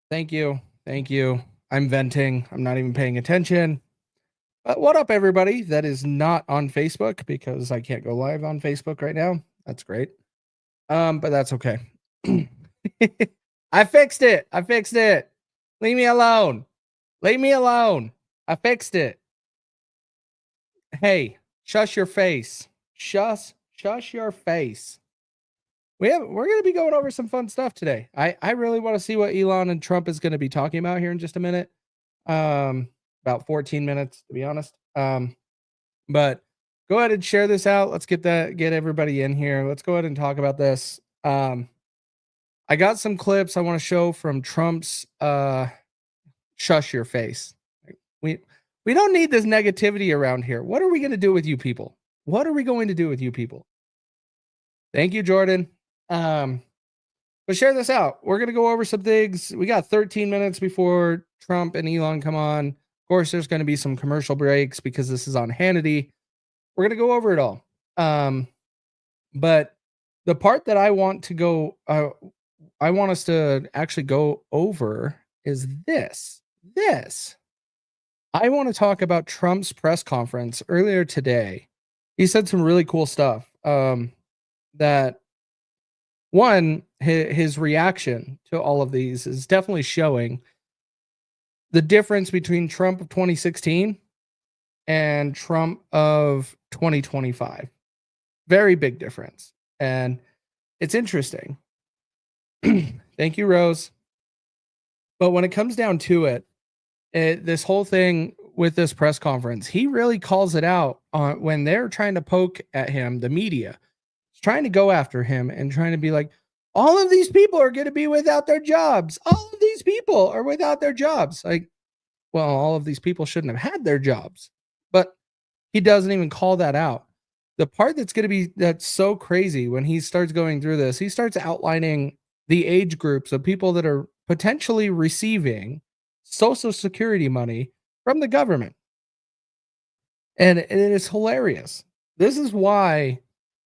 Thank you. Thank you. I'm venting. I'm not even paying attention. What up, everybody that is not on Facebook because I can't go live on Facebook right now. That's great. But that's okay. I fixed it. I fixed it. Leave me alone. Leave me alone. I fixed it. Hey, shush your face. Shush your face. We're going to be going over some fun stuff today. I really want to see what Elon and Trump is going to be talking about here in just a minute. About 14 minutes to be honest. But go ahead and share this out. Let's get everybody in here. Let's go ahead and talk about this. I got some clips I want to show from Trump's shush your face. We don't need this negativity around here. What are we going to do with you people? What are we going to do with you people? Thank you, Jordan. But share this out. We're going to go over some things. We got 13 minutes before Trump and Elon come on. Of course, there's going to be some commercial breaks because this is on Hannity. We're going to go over it all. But the part that I want to go, I want us to actually go over is this. I want to talk about Trump's press conference earlier today. He said some really cool stuff. That one, his reaction to all of these is definitely showing the difference between Trump of 2016 and Trump of 2025. Very big difference. And it's interesting. Thank you, Rose. But when it comes down to it, this whole thing with this press conference, he really calls it out when they're trying to poke at him, the media. Trying to go after him and trying to be like, all of these people are going to be without their jobs. All of these people are without their jobs. Like, well, all of these people shouldn't have had their jobs, but he doesn't even call that out. The part that's so crazy when he starts going through this, he starts outlining the age groups of people that are potentially receiving Social Security money from the government. And it is hilarious. This is why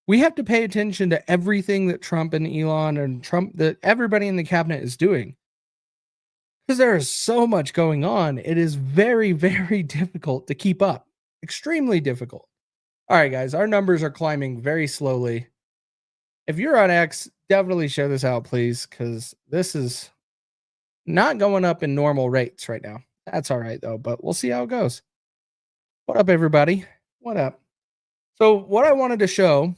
we have to pay attention to everything that Trump and Elon and that everybody in the cabinet is doing. Because there is so much going on. It is very, very difficult to keep up. Extremely difficult. All right, guys, our numbers are climbing very slowly. If you're on X, definitely share this out, please, because this is not going up in normal rates right now. That's all right, though, but we'll see how it goes. What up, everybody? What up? So what I wanted to show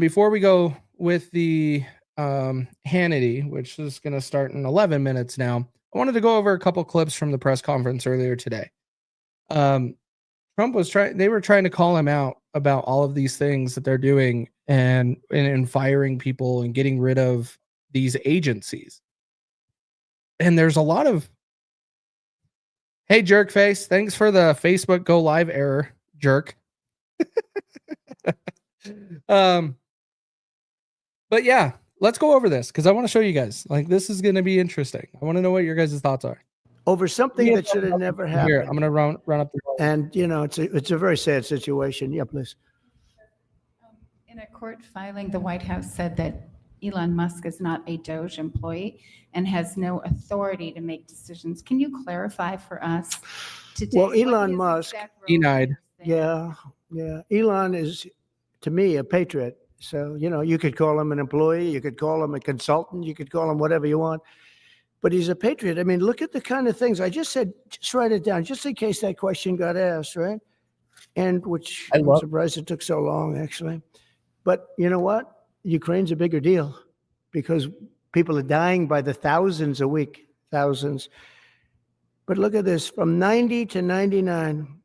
before we go with the Hannity, which is going to start in 11 minutes now, I wanted to go over a couple clips from the press conference earlier today. Trump they were trying to call him out about all of these things that they're doing and firing people and getting rid of these agencies. And there's a lot of, hey, jerk face, thanks for the Facebook go live error, jerk. But yeah, let's go over this because I want to show you guys. Like, this is going to be interesting. I want to know what your guys' thoughts are. Over something that should have never happened. Here, I'm going to run up the and it's a very sad situation. Yeah, please. In a court filing, the White House said that Elon Musk is not a DOJ employee and has no authority to make decisions. Can you clarify for us today? Well, Elon Musk denied. Yeah. Elon is, to me, a patriot. So, you could call him an employee, you could call him a consultant, you could call him whatever you want. But he's a patriot. I mean, look at the kind of things I just said. Just write it down, just in case that question got asked, right? And which I'm surprised it took so long, actually. But you know what? Ukraine's a bigger deal because people are dying by the thousands a week, thousands. But look at this, from 90 to 99,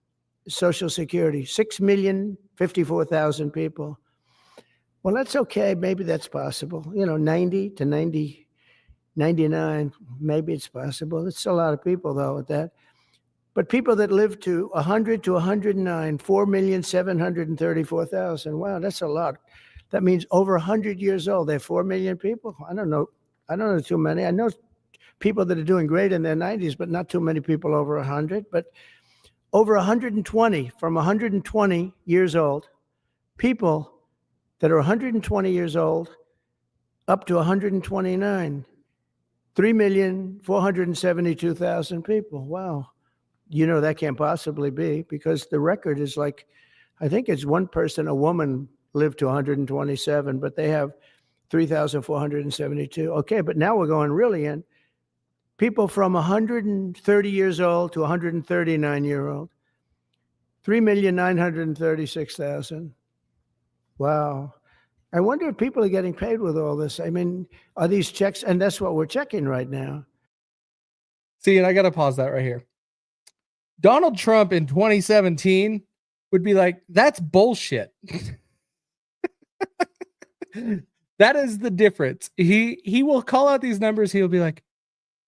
Social Security, 6,054,000 people. Well, that's okay. Maybe that's possible. 90 to 99, maybe it's possible. It's a lot of people, though, at that. But people that live to 100 to 109, 4,734,000. Wow, that's a lot. That means over 100 years old. They're 4 million people. I don't know too many. I know people that are doing great in their 90s, but not too many people over 100. But over 120, from 120 years old, people that are 120 years old up to 129, 3,472,000 people. Wow. You know, that can't possibly be, because the record is like, I think it's one person, a woman, lived to 127, but they have 3,472. Okay, but now we're going really in. People from 130 years old to 139-year-old, 3,936,000. Wow. I wonder if people are getting paid with all this. I mean, are these checks? And that's what we're checking right now. See, and I got to pause that right here. Donald Trump in 2017 would be like, that's bullshit. That is the difference. He will call out these numbers. He'll be like,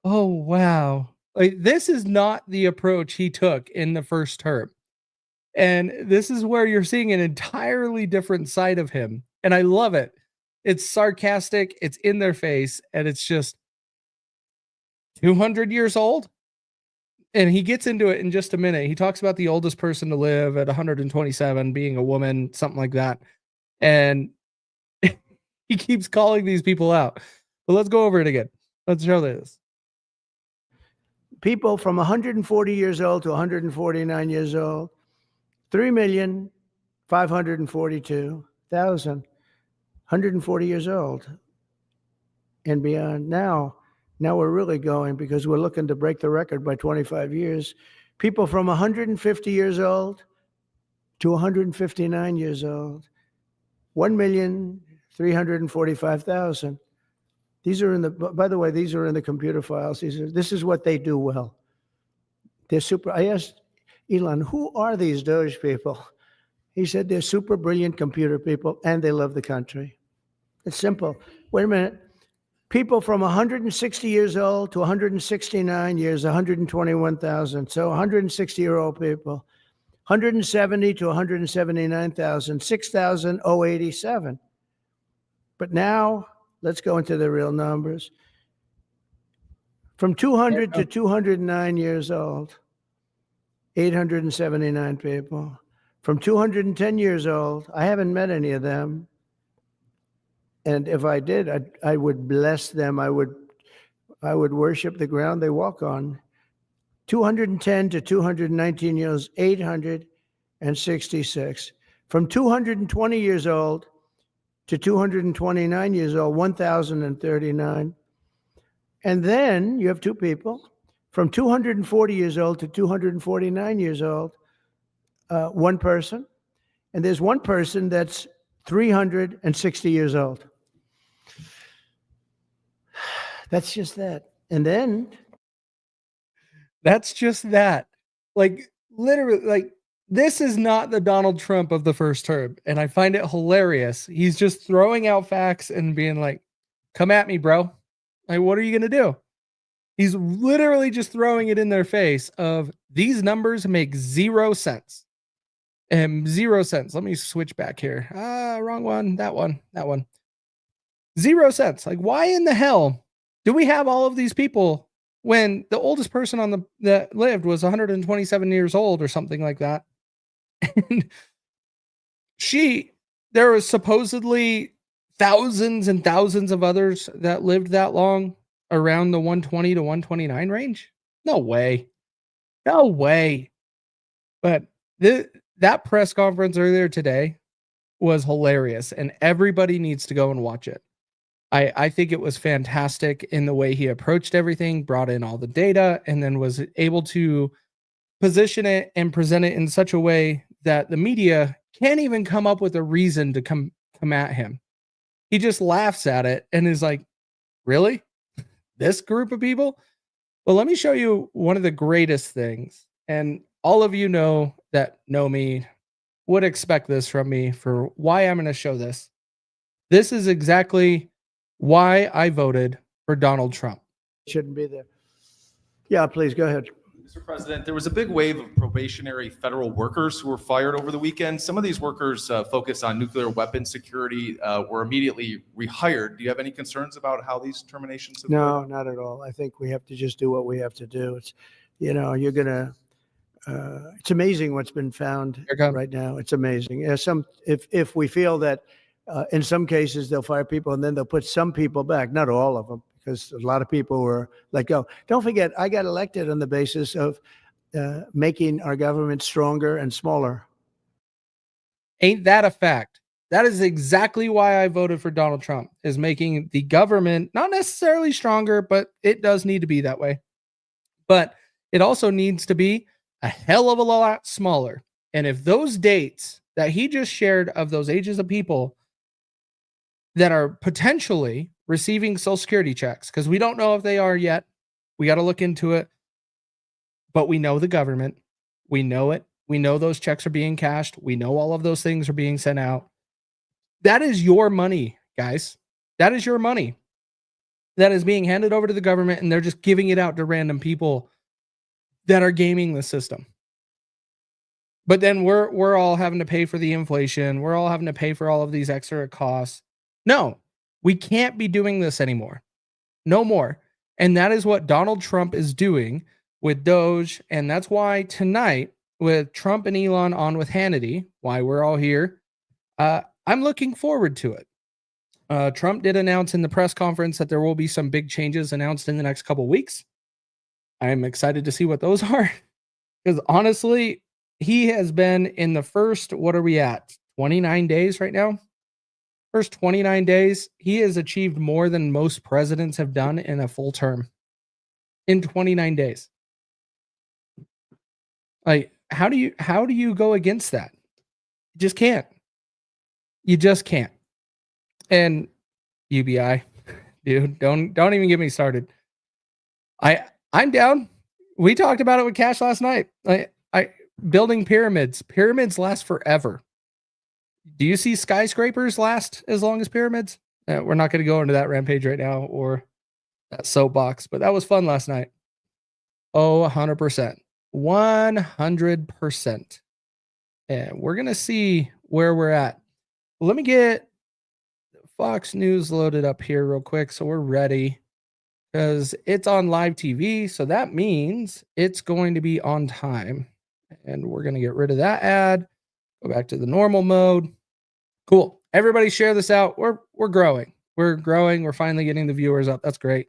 oh, wow. Like, this is not the approach he took in the first term. And this is where you're seeing an entirely different side of him. And I love it. It's sarcastic. It's in their face. And it's just 200 years old. And he gets into it in just a minute. He talks about the oldest person to live at 127 being a woman, something like that. And he keeps calling these people out. But let's go over it again. Let's show this. People from 140 years old to 149 years old, 3,542,000, 140 years old and beyond. Now we're really going, because we're looking to break the record by 25 years. People from 150 years old to 159 years old, 1,345,000. These are in the, by the way, these are in the computer files. This is what they do well. They're super. I asked Elon, who are these Doge people? He said they're super brilliant computer people and they love the country. It's simple. Wait a minute. People from 160 years old to 169 years, 121,000. So 160-year-old people. 170 to 179,000, 6,087. But now, let's go into the real numbers. From 200 to 209 years old, 879 people. From 210 years old, I haven't met any of them. And if I did, I would bless them. I would worship the ground they walk on. 210 to 219 years, 866. From 220 years old to 229 years old, 1,039. And then you have two people from 240 years old to 249 years old, one person. And there's one person that's 360 years old. That's just that. And then that's just that. Like, literally, like, this is not the Donald Trump of the first term. And I find it hilarious. He's just throwing out facts and being like, come at me, bro. Like, what are you going to do? He's literally just throwing it in their face of these numbers make 0 sense. 0 cents. Let me switch back here. Wrong one. That one. 0 cents. Like, why in the hell do we have all of these people when the oldest person that lived was 127 years old or something like that? And there was supposedly thousands and thousands of others that lived that long, around the 120 to 129 range. No way. But that press conference earlier today was hilarious, and everybody needs to go and watch it. I think it was fantastic in the way he approached everything, brought in all the data, and then was able to position it and present it in such a way that the media can't even come up with a reason to come at him. He just laughs at it and is like, really? This group of people? Well, let me show you one of the greatest things. And all of you that know me would expect this from me for why I'm going to show this. This is exactly why I voted for Donald Trump. Shouldn't be there. Yeah, please go ahead. Mr. President, there was a big wave of probationary federal workers who were fired over the weekend. Some of these workers focused on nuclear weapon security were immediately rehired. Do you have any concerns about how these terminations have No, not at all. I think we have to just do what we have to do. It's, you're going to, it's amazing what's been found right now. It's amazing. If we feel that in some cases they'll fire people and then they'll put some people back, not all of them, because a lot of people were let go. Don't forget, I got elected on the basis of making our government stronger and smaller. Ain't that a fact? That is exactly why I voted for Donald Trump, is making the government not necessarily stronger, but it does need to be that way. But it also needs to be a hell of a lot smaller. And if those dates that he just shared of those ages of people that are potentially receiving Social Security checks, because we don't know if they are yet, we got to look into it. But we know the government, we know it. We know those checks are being cashed. We know all of those things are being sent out. That is your money, guys. That is your money that is being handed over to the government, and they're just giving it out to random people that are gaming the system. But then we're all having to pay for the inflation. We're all having to pay for all of these extra costs. No, we can't be doing this anymore. No more. And that is what Donald Trump is doing with Doge. And that's why tonight, with Trump and Elon on with Hannity, why we're all here, I'm looking forward to it. Trump did announce in the press conference that there will be some big changes announced in the next couple weeks. I'm excited to see what those are. Because honestly, he has been in the first, what are we at? 29 days right now? First 29 days, he has achieved more than most presidents have done in a full term. In 29 days. Like, how do you go against that? You just can't. You just can't. And UBI, dude, don't even get me started. I'm down. We talked about it with Cash last night. I building pyramids. Pyramids last forever. Do you see skyscrapers last as long as pyramids? We're not going to go into that rampage right now or that soapbox, but that was fun last night. Oh, 100%. 100%. And we're going to see where we're at. Let me get Fox News loaded up here real quick so we're ready, because it's on live TV. So that means it's going to be on time. And we're going to get rid of that ad. Go back to the normal mode. Cool. Everybody share this out. We're growing. We're growing. We're finally getting the viewers up. That's great.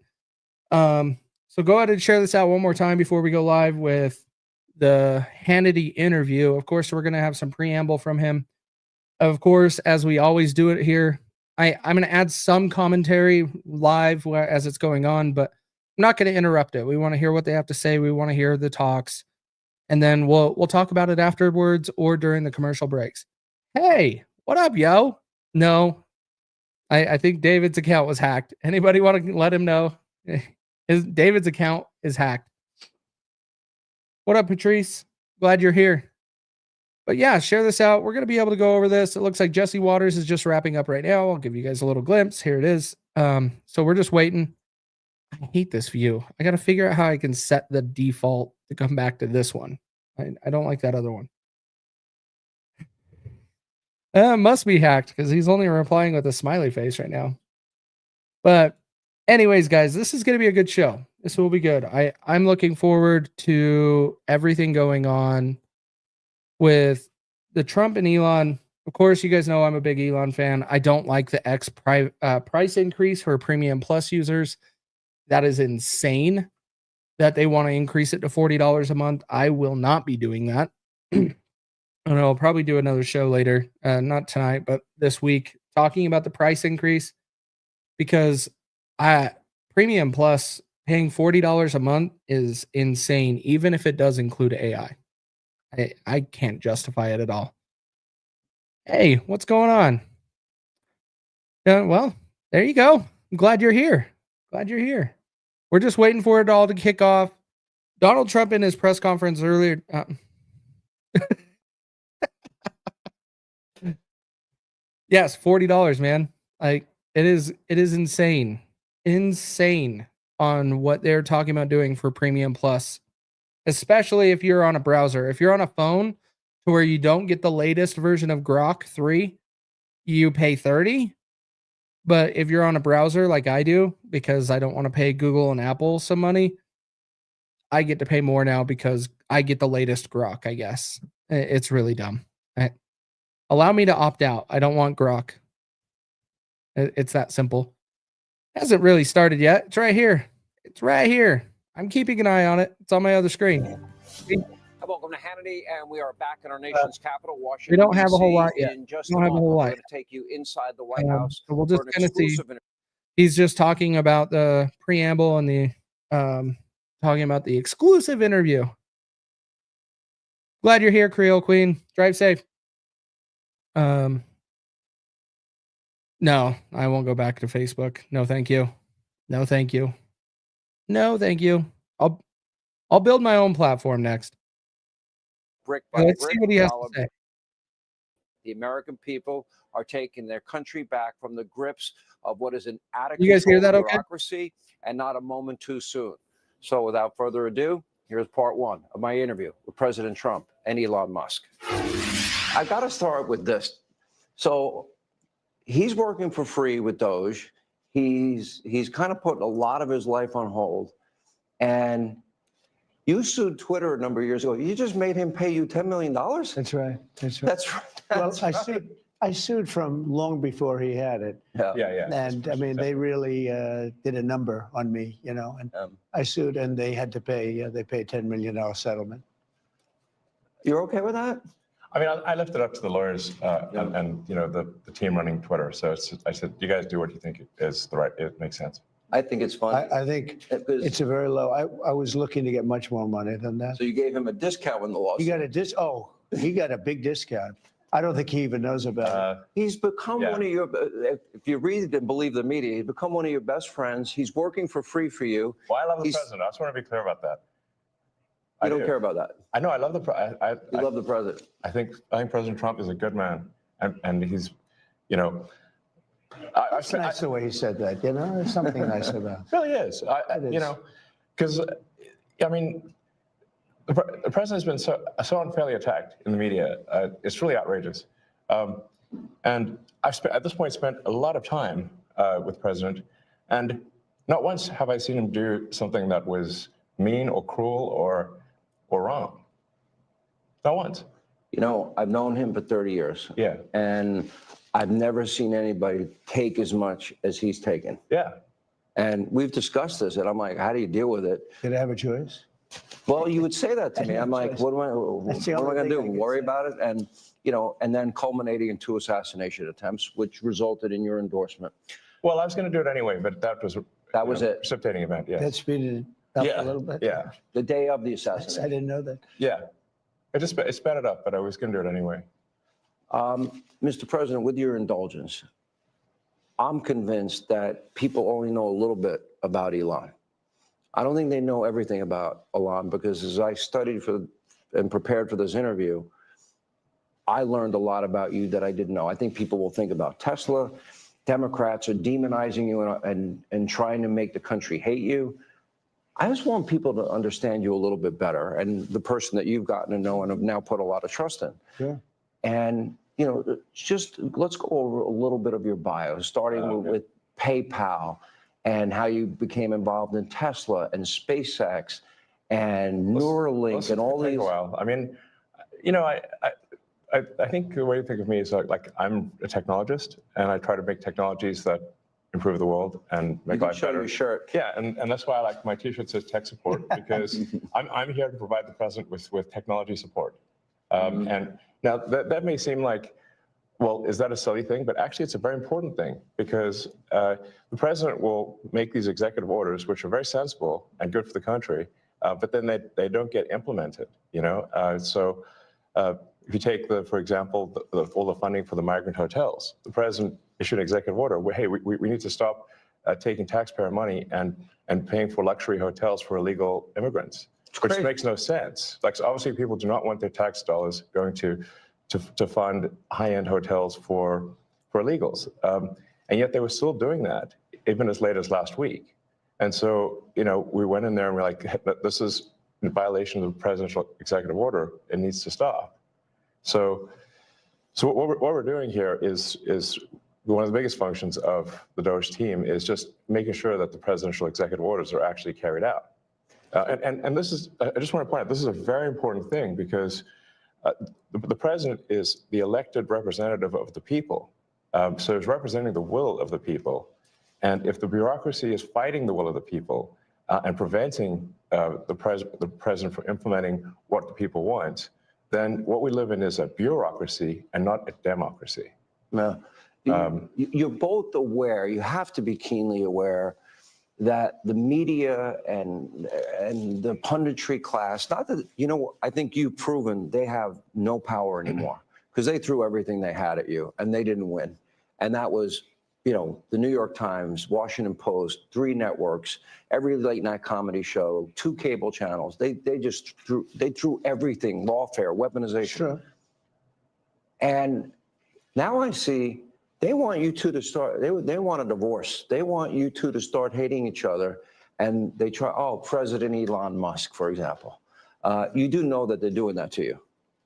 So go ahead and share this out one more time before we go live with the Hannity interview. Of course, we're going to have some preamble from him. Of course, as we always do it here, I'm going to add some commentary live as it's going on, but I'm not going to interrupt it. We want to hear what they have to say. We want to hear the talks, and then we'll talk about it afterwards or during the commercial breaks. Hey, what up, yo? No, I think David's account was hacked. Anybody want to let him know? David's account is hacked. What up, Patrice? Glad you're here. But yeah, share this out. We're going to be able to go over this. It looks like Jesse Waters is just wrapping up right now. I'll give you guys a little glimpse. Here it is. So we're just waiting. I hate this view. I got to figure out how I can set the default to come back to this one. I don't like that other one. Must be hacked because he's only replying with a smiley face right now. But anyways, guys, this is going to be a good show. This will be good. I'm looking forward to everything going on with the Trump and Elon. Of course, you guys know I'm a big Elon fan. I don't like the price increase for Premium Plus users. That is insane that they want to increase it to $40 a month. I will not be doing that. And I'll probably do another show later, not tonight, but this week, talking about the price increase, because Premium Plus paying $40 a month is insane, even if it does include AI. I can't justify it at all. Hey, what's going on? Well, there you go. I'm glad you're here. Glad you're here. We're just waiting for it all to kick off. Donald Trump in his press conference earlier. Yes, $40, man. Like it is insane. Insane on what they're talking about doing for Premium Plus. Especially if you're on a browser. If you're on a phone to where you don't get the latest version of Grok 3, you pay $30. But if you're on a browser like I do, because I don't want to pay Google and Apple some money, I get to pay more now because I get the latest Grok, I guess. It's really dumb. Allow me to opt out. I don't want Grok. It's that simple. Hasn't really started yet. It's right here. It's right here. I'm keeping an eye on it. It's on my other screen. Welcome to Hannity, and we are back in our nation's capital, Washington. We don't have a whole lot DC. yet. In just We a don't have a moment, whole we're lot. going to take you inside the White House So we'll for just an kind of see. exclusive interview. He's just talking about the preamble and the talking about the exclusive interview. Glad you're here, Creole Queen. Drive safe. No, I won't go back to Facebook. No, thank you. No, thank you. No, thank you. I'll build my own platform next. Brick by Let's brick, see what he has to dollar say. The American people are taking their country back from the grips of what is an out of You guys hear control that okay? bureaucracy, and not a moment too soon. So without further ado, here's part one of my interview with President Trump and Elon Musk. I've got to start with this. So he's working for free with Doge. He's kind of put a lot of his life on hold. And you sued Twitter a number of years ago. You just made him pay you $10 million? That's right. That's right. That's right. Well, That's I right. sued from long before he had it. Yeah. And I mean, they really did a number on me, you know, and I sued and they had to pay, they paid $10 million settlement. You're okay with that? I mean, I left it up to the lawyers and you know, the team running Twitter. So I said, you guys do what you think is the right, it makes sense. I think it's fun. I think it's a very low, I was looking to get much more money than that. So you gave him a discount when the lawsuit. He got a he got a big discount. I don't think he even knows about it. He's become one of your, if you read and believe the media, he's become one of your best friends. He's working for free for you. Well, I love the president. I just want to be clear about that. You don't care about that. I know. I love the president. You love the president. I think President Trump is a good man, and he's, you know, It's nice the way he said that, you know, there's something nice about it. It really is. You know, because I mean, the president's been so unfairly attacked in the media. It's really outrageous. And I've at this point spent a lot of time with the president, and not once have I seen him do something that was mean or cruel or wrong. Not once. You know, I've known him for 30 years. Yeah. And I've never seen anybody take as much as he's taken. Yeah. And we've discussed this, and I'm like, how do you deal with it? Did I have a choice? Well, you would say that to me. I'm like, what am I going to do? Worry about it? And, you know, and then culminating in 2 assassination attempts, which resulted in your endorsement. Well, I was going to do it anyway, but that was it. Precipitating event. Yeah. That speeded it up a little bit? Yeah. The day of the I assassination. didn't know that. Yeah. It sped it up, but I was going to do it anyway. Mr. President, with your indulgence, I'm convinced that people only know a little bit about Elon. I don't think they know everything about Elon, because as I studied and prepared for this interview, I learned a lot about you that I didn't know. I think people will think about Tesla. Democrats are demonizing you and trying to make the country hate you. I just want people to understand you a little bit better, and the person that you've gotten to know and have now put a lot of trust in. Yeah. And, you know, just let's go over a little bit of your bio, starting with PayPal and how you became involved in Tesla and SpaceX and Neuralink and all these. A while. I mean, you know, I think the way to think of me is like I'm a technologist, and I try to make technologies that improve the world and make life better. Your shirt. Yeah, and that's why I like my T-shirt says tech support, because I'm here to provide the president with technology support. And now that may seem like, well, is that a silly thing? But actually, it's a very important thing, because the president will make these executive orders, which are very sensible and good for the country, but then they don't get implemented. You know, if you take for example, all the funding for the migrant hotels, the president issued an executive order where, hey, we need to stop taking taxpayer money and paying for luxury hotels for illegal immigrants, which makes no sense. Like, so obviously, people do not want their tax dollars going to fund high-end hotels for illegals, and yet they were still doing that even as late as last week. And so, you know, we went in there and we're like, this is in violation of the presidential executive order. It needs to stop. So what we're doing here is one of the biggest functions of the Doge team is just making sure that the presidential executive orders are actually carried out. And this is, I just want to point out, this is a very important thing, because the president is the elected representative of the people. So he's representing the will of the people. And if the bureaucracy is fighting the will of the people and preventing the president from implementing what the people want, then what we live in is a bureaucracy and not a democracy. Now, you're both aware, you have to be keenly aware that the media and the punditry class, not that, I think you've proven they have no power anymore because they threw everything they had at you and they didn't win. And that was, the New York Times, Washington Post, 3 networks, every late night comedy show, 2 cable channels. They just threw everything, lawfare, weaponization. Sure. And now I see they want you two to start, they want a divorce. They want you two to start hating each other. And they try, President Elon Musk, for example. You do know that they're doing that to you.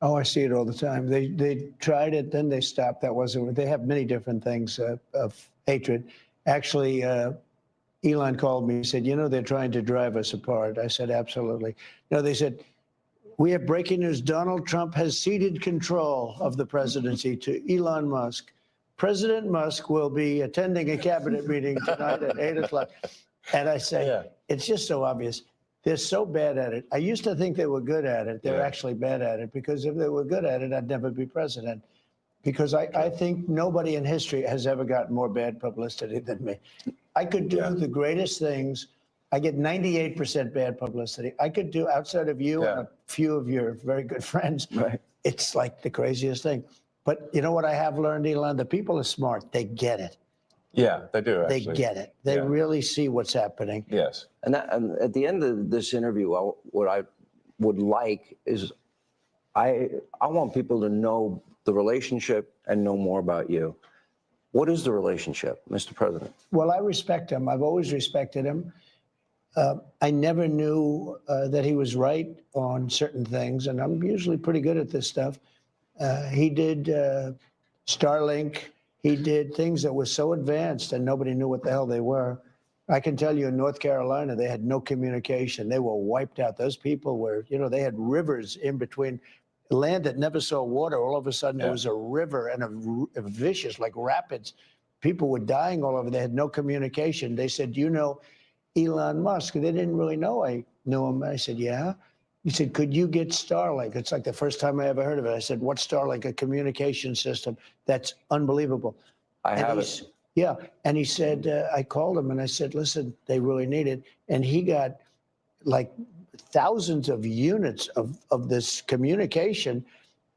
Oh, I see it all the time. They tried it, then they stopped. That wasn't, they have many different things of hatred. Actually, Elon called me and said, they're trying to drive us apart. I said, absolutely. No, they said, we have breaking news. Donald Trump has ceded control of the presidency to Elon Musk. President Musk will be attending a cabinet meeting tonight at 8 o'clock. And I say, It's just so obvious. They're so bad at it. I used to think they were good at it. They're actually bad at it, because if they were good at it, I'd never be president. Because I think nobody in history has ever gotten more bad publicity than me. I could do the greatest things. I get 98% bad publicity. I could do, outside of you and a few of your very good friends, it's like the craziest thing. But you know what I have learned, Elon? The people are smart. They get it. Yeah, they do, actually. They get it. They really see what's happening. Yes. And at the end of this interview, what I would like is I want people to know the relationship and know more about you. What is the relationship, Mr. President? Well, I respect him. I've always respected him. I never knew that he was right on certain things, and I'm usually pretty good at this stuff. He did Starlink. He did things that were so advanced and nobody knew what the hell they were. I can tell you in North Carolina, they had no communication. They were wiped out. Those people were, they had rivers in between, land that never saw water. All of a sudden, there was a river and a vicious, like rapids. People were dying all over. They had no communication. They said, Elon Musk? They didn't really know I knew him. I said, yeah. He said, could you get Starlink? It's like the first time I ever heard of it. I said, what's Starlink? A communication system. That's unbelievable. I have it. Yeah. And he said, I called him and I said, listen, they really need it. And he got like thousands of units of this communication,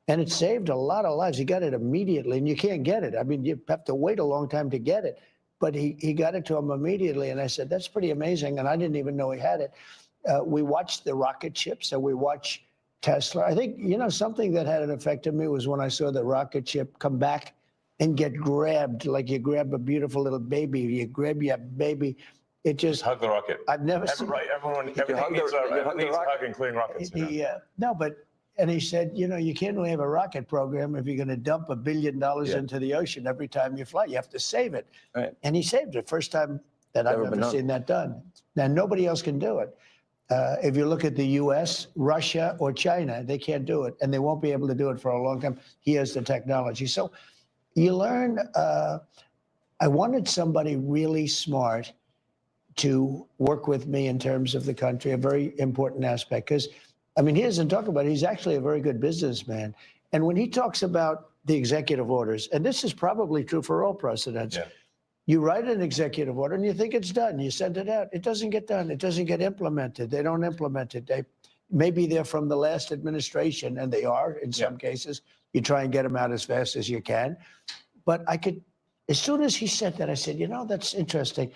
and it saved a lot of lives. He got it immediately, and you can't get it. I mean, you have to wait a long time to get it. But he got it to him immediately. And I said, that's pretty amazing. And I didn't even know he had it. We watched the rocket ships and we watched Tesla. I think, something that had an effect on me was when I saw the rocket ship come back and get grabbed, like you grab a beautiful little baby. You grab your baby. It just hug the rocket. I've never seen. Everyone needs a hug, including rockets. And he said, you can't really have a rocket program if you're going to dump $1 billion into the ocean every time you fly. You have to save it. Right. And he saved it. First time that I've ever seen that done. Now, nobody else can do it. If you look at the U.S., Russia, or China, they can't do it, and they won't be able to do it for a long time. He has the technology. So you learn. I wanted somebody really smart to work with me in terms of the country, a very important aspect. Because, he doesn't talk about it. He's actually a very good businessman. And when he talks about the executive orders, and this is probably true for all presidents, you write an executive order and you think it's done. You send it out. It doesn't get done. It doesn't get implemented. They don't implement it. Maybe they're from the last administration, and they are in some cases. You try and get them out as fast as you can. But as soon as he said that, I said, that's interesting.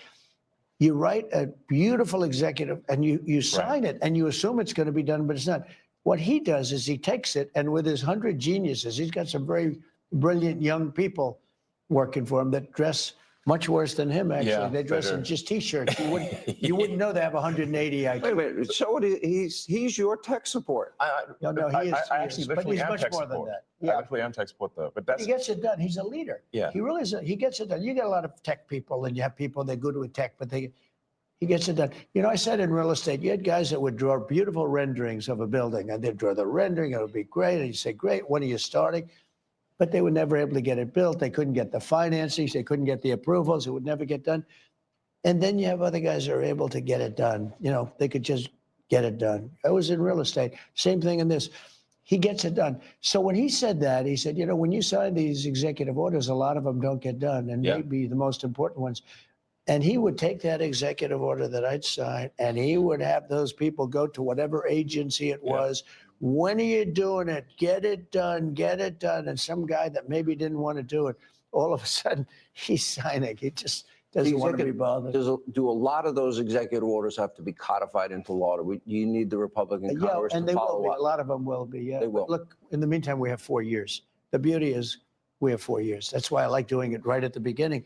You write a beautiful executive and you sign it and you assume it's going to be done, but it's not. What he does is he takes it, and with his 100 geniuses, he's got some very brilliant young people working for him that dress much worse than him, actually. Yeah, they dress in just T-shirts. You wouldn't know they have 180 IQ. Wait a minute. So he's your tech support. No, he is. I actually but literally he's am much tech more than support. that. I literally am tech support, though. But He gets it done. He's a leader. Yeah. He really is. He gets it done. You get a lot of tech people, and you have people that are good with tech, but he gets it done. I said in real estate, you had guys that would draw beautiful renderings of a building, and they'd draw the rendering. It would be great. And you say, great, when are you starting? But they were never able to get it built. They couldn't get the financing. They couldn't get the approvals. It would never get done. And then you have other guys that are able to get it done. You know, they could just get it done. I was in real estate. Same thing in this. He gets it done. So when he said that, he said, you know, when you sign these executive orders, a lot of them don't get done, and maybe the most important ones. And he would take that executive order that I'd sign, and he would have those people go to whatever agency it was. When are you doing it? Get it done, get it done. And some guy that maybe didn't want to do it, all of a sudden he's signing. He just doesn't want to be bothered. Do a lot of those executive orders have to be codified into law? You need the Republican Congress and to they will follow be. up? A lot of them will be, yeah. They will. But look, in the meantime, we have 4 years. The beauty is we have 4 years. That's why I like doing it right at the beginning,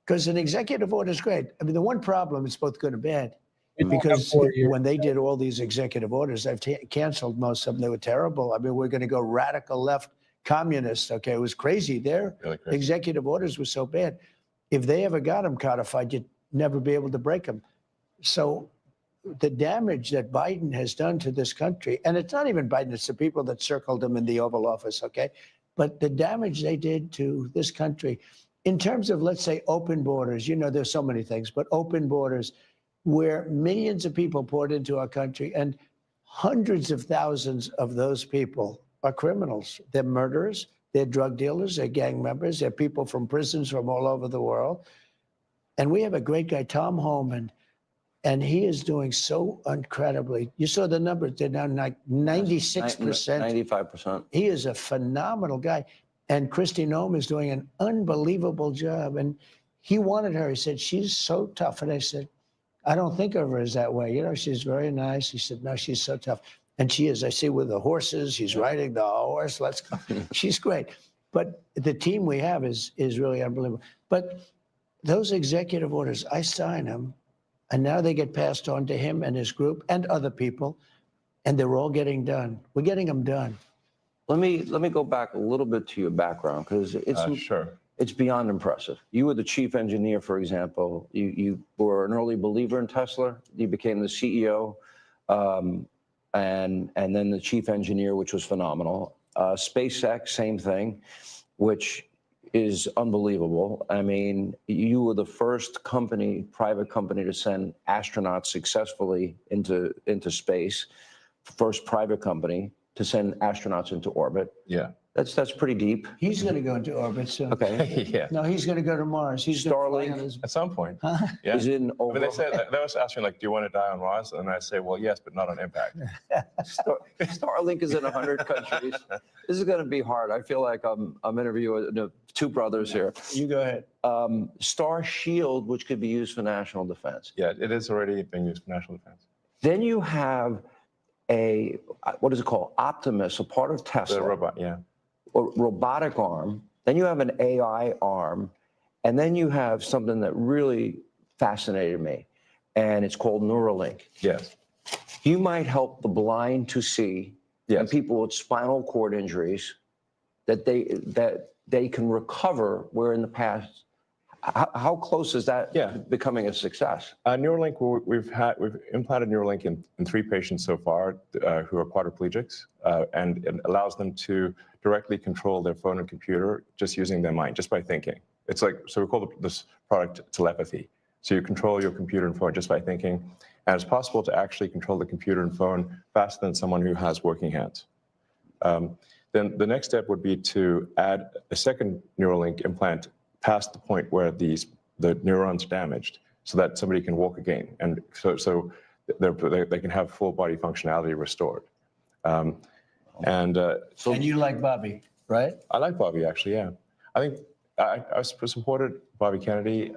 because an executive order is great. I mean, the one problem, it's both good and bad. Because when they did all these executive orders, I've canceled most of them. They were terrible. I mean, we're going to go radical left communist. Okay, it was crazy. Their executive orders were so bad. If they ever got them codified, you'd never be able to break them. So the damage that Biden has done to this country, and it's not even Biden, it's the people that circled him in the Oval Office, okay? But the damage they did to this country, in terms of, let's say, open borders, you know, there's so many things, but open borders, where millions of people poured into our country, and hundreds of thousands of those people are criminals. They're murderers, they're drug dealers, they're gang members, they're people from prisons from all over the world. And we have a great guy, Tom Homan, and he is doing so incredibly. You saw the numbers, they're now like 96%. 95%. He is a phenomenal guy. And Kristi Noem is doing an unbelievable job. And he wanted her, he said, she's so tough. And I said, I don't think of her as that way. You know, she's very nice. He said, no, she's so tough. And she is. I see with the horses, she's riding the horse. Let's go. She's great. But the team we have is really unbelievable. But those executive orders, I sign them, and now they get passed on to him and his group and other people, and they're all getting done. We're getting them done. Let me go back a little bit to your background, because it's beyond impressive. You were the chief engineer, for example. You were an early believer in Tesla. You became the CEO, and then the chief engineer, which was phenomenal. SpaceX, same thing, which is unbelievable. I mean, you were the first company, private company, to send astronauts successfully into space. First private company to send astronauts into orbit. Yeah. That's pretty deep. He's going to go into orbit soon. Okay. Yeah. No, he's going to go to Mars. He's Starlink. At some point. Huh? Yeah. Is it I mean, they say they was asking, like, do you want to die on Mars? And I say, well, yes, but not on impact. Starlink is in 100 countries. This is going to be hard. I feel like I'm interviewing two brothers here. You go ahead. Star Shield, which could be used for national defense. Yeah, it is already being used for national defense. Then you have what is it called? Optimus, a part of Tesla. The robot, yeah. A robotic arm. Then you have an AI arm. And then you have something that really fascinated me, and it's called Neuralink. Yes. You might help the blind to see, and people with spinal cord injuries, that they can recover, where in the past, how close is that becoming a success? Neuralink, we've implanted Neuralink in 3 patients so far who are quadriplegics, and it allows them to directly control their phone and computer just using their mind, just by thinking. It's like, so we call this product telepathy. So you control your computer and phone just by thinking, and it's possible to actually control the computer and phone faster than someone who has working hands. Then the next step would be to add a second Neuralink implant past the point where the neurons are damaged, so that somebody can walk again, and so they can have full body functionality restored. And you like Bobby, right? I like Bobby, actually. Yeah, I think I supported Bobby Kennedy.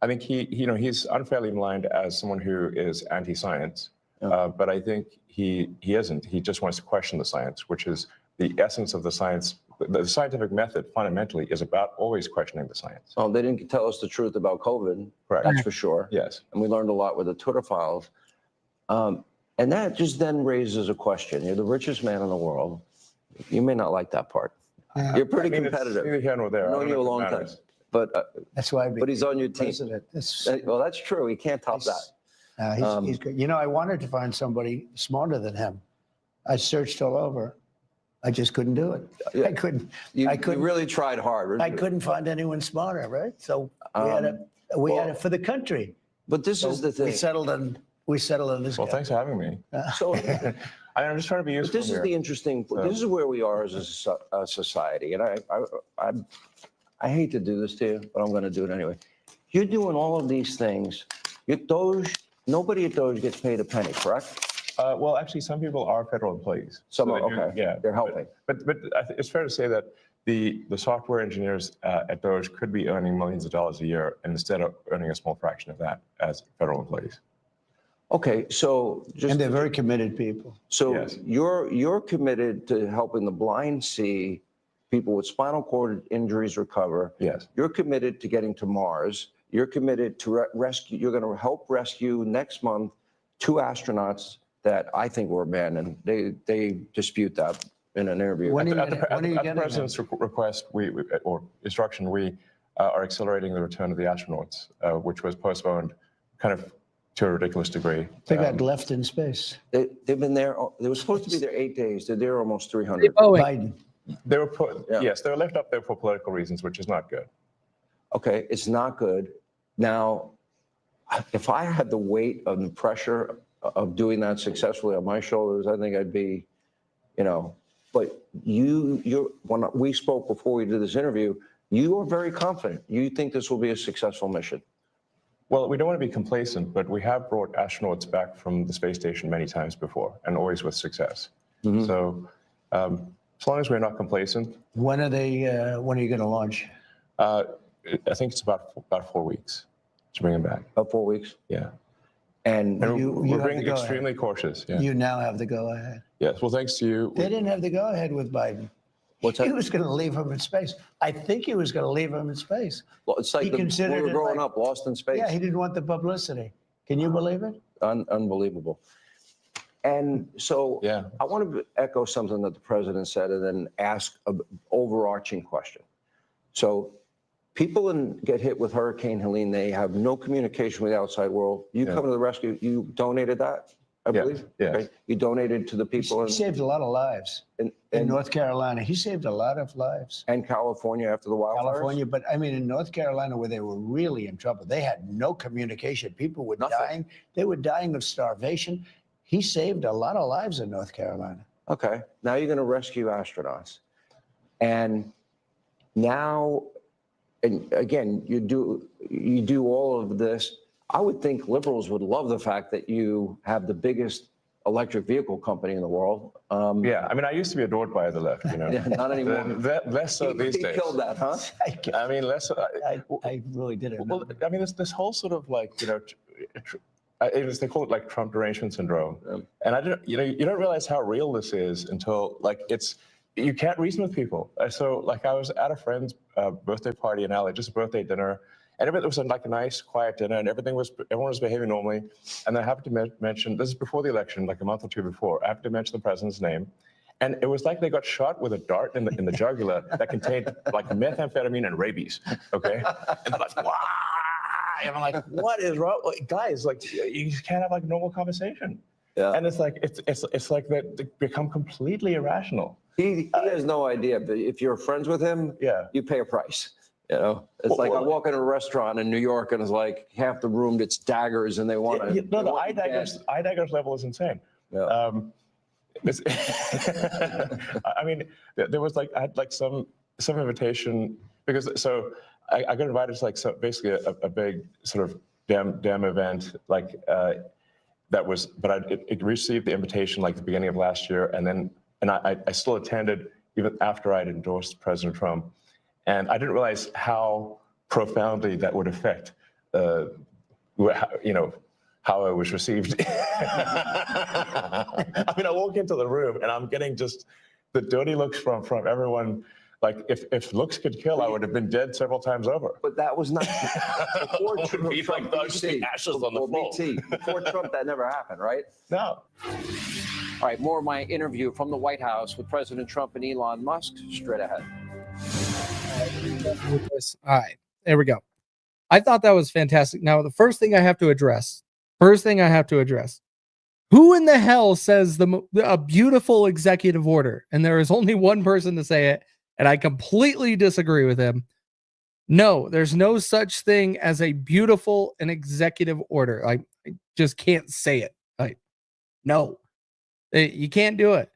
I think he's unfairly maligned as someone who is anti-science, but I think he isn't. He just wants to question the science, which is the essence of the science. The scientific method fundamentally is about always questioning the science. Oh, they didn't tell us the truth about COVID. Correct. That's for sure. Yes. And we learned a lot with the Twitter files. And that just then raises a question. You're the richest man in the world. You may not like that part. You're pretty competitive. It's neither here nor there. I've known you a long time. But that's why. But he's on your team. Well, that's true. He can't top that. He's good. You know, I wanted to find somebody smarter than him. I searched all over. I just couldn't do it. Yeah. I couldn't. You I couldn't. really tried hard. I couldn't find anyone smarter, right? So we had it for the country. But this is the We thing. settled on this Well, guy. thanks for having me. So, I'm just trying to be but useful this is here. the interesting. So- This is where we are as a society, and I hate to do this to you, but I'm going to do it anyway. You're doing all of these things. Nobody at Doge gets paid a penny, correct? Well, actually, some people are federal employees. Some So are, they do- okay. Yeah. They're helping. But it's fair to say that the software engineers at Doge could be earning millions of dollars a year, and instead of earning a small fraction of that as federal employees. Okay, so just And they're very committed people. so Yes. you're committed to helping the blind see, people with spinal cord injuries recover. Yes. You're committed to getting to Mars. You're committed to rescue. You're going to help rescue next month 2 astronauts that I think were abandoned. They dispute that in an interview. When are you At the getting them? president's request, or instruction, we are accelerating the return of the astronauts, which was postponed kind of to a ridiculous degree. They got left in space. They've been there. They were supposed to be there 8 days. They're there almost 300. Boeing. Biden. They were put, Yeah. yes, they were left up there for political reasons, which is not good. Okay, it's not good. Now, if I had the weight of the pressure of doing that successfully on my shoulders, I think I'd be, but when we spoke before we did this interview, you are very confident. You think this will be a successful mission. Well, we don't want to be complacent, but we have brought astronauts back from the space station many times before, and always with success. Mhm. So as long as we're not complacent, When are you going to launch? I think it's about 4 weeks to bring them back. About 4 weeks. Yeah. And And You we're have being the go-ahead. extremely cautious. Yeah. You now have the go-ahead. Yes. Well, thanks to you. They didn't have the go-ahead with Biden. what's He that? was going to leave him in space. I think he was going to leave him in space. Well, it's like he when we considered were it growing like- up, lost in space. Yeah, he didn't want the publicity. Can you believe it? Unbelievable. And so Yeah. I want to echo something that the president said and then ask an overarching question. So people get hit with Hurricane Helene, they have no communication with the outside world. You Yeah. come to the rescue, you donated that, I Yes, believe? yes. Okay. You donated to the He people saved a lot of lives in in North Carolina. He saved a lot of lives. and California after the wildfires? California, but I mean, in North Carolina, where they were really in trouble, they had no communication. People were Nothing. dying. They were dying of starvation. He saved a lot of lives in North Carolina. Okay, now you're going to rescue astronauts. And now, and again, you do all of this. I would think liberals would love the fact that you have the biggest electric vehicle company in the world. Yeah. I mean, I used to be adored by the left, Yeah, not anymore. Less so these He days. killed that, huh? I mean, less so. I really didn't know. Well, I mean, this whole sort of like, they call it like Trump derangement syndrome. Yeah. And I don't, you don't realize how real this is until like you can't reason with people. So like I was at a friend's birthday party in LA, just a birthday dinner, and it was like a nice, quiet dinner, and everyone was behaving normally. And I happened to mention, this is before the election, like a month or two before, I happened to mention the president's name. And it was like they got shot with a dart in the jugular that contained like methamphetamine and rabies. Okay. And they're like, wow. And I'm like, what is wrong? Like, guys, like you just can't have like normal conversation. Yeah. And it's like like that they become completely irrational. He has no idea, but if you're friends with him, Yeah. you pay a price. It's like I walk in a restaurant in New York and it's like half the room, it's daggers and they want to. No, the eye daggers level is insane. Yeah. I mean, there was like I had like some invitation because so I got invited to like basically a big sort of dem event like that was, but it received the invitation like the beginning of last year, and I still attended even after I'd endorsed President Trump, and I didn't realize how profoundly that would affect how I was received. I mean, I walk into the room and I'm getting just the dirty looks from everyone. Like if looks could kill, I would have been dead several times over. But that was not before Would be like Trump. those BC. ashes on the Before floor. BT. Before Trump, that never happened, right? No. All right, more of my interview from the White House with President Trump and Elon Musk straight ahead. All right, there we go. I thought that was fantastic. Now, the first thing I have to address, who in the hell says a beautiful executive order? And there is only one person to say it, and I completely disagree with him. No, there's no such thing as a beautiful and executive order. I just can't say it. Like, no, you can't do it.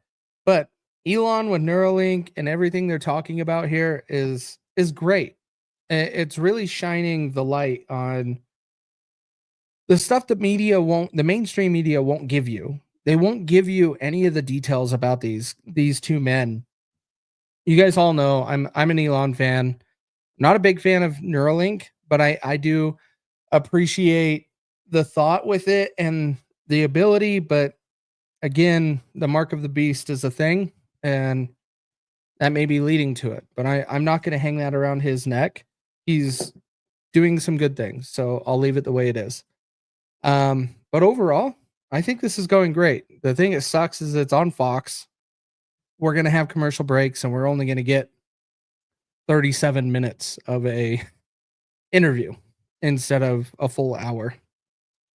But Elon with Neuralink and everything they're talking about here is great. It's really shining the light on the stuff that the mainstream media won't give you. They won't give you any of the details about these two men. You guys all know I'm an Elon fan. Not a big fan of Neuralink, but I do appreciate the thought with it and the ability. But again, the mark of the beast is a thing, and that may be leading to it. But I'm not going to hang that around his neck. He's doing some good things, so I'll leave it the way it is. But overall, I think this is going great. The thing that sucks is it's on Fox. We're going to have commercial breaks, and we're only going to get 37 minutes of a interview instead of a full hour.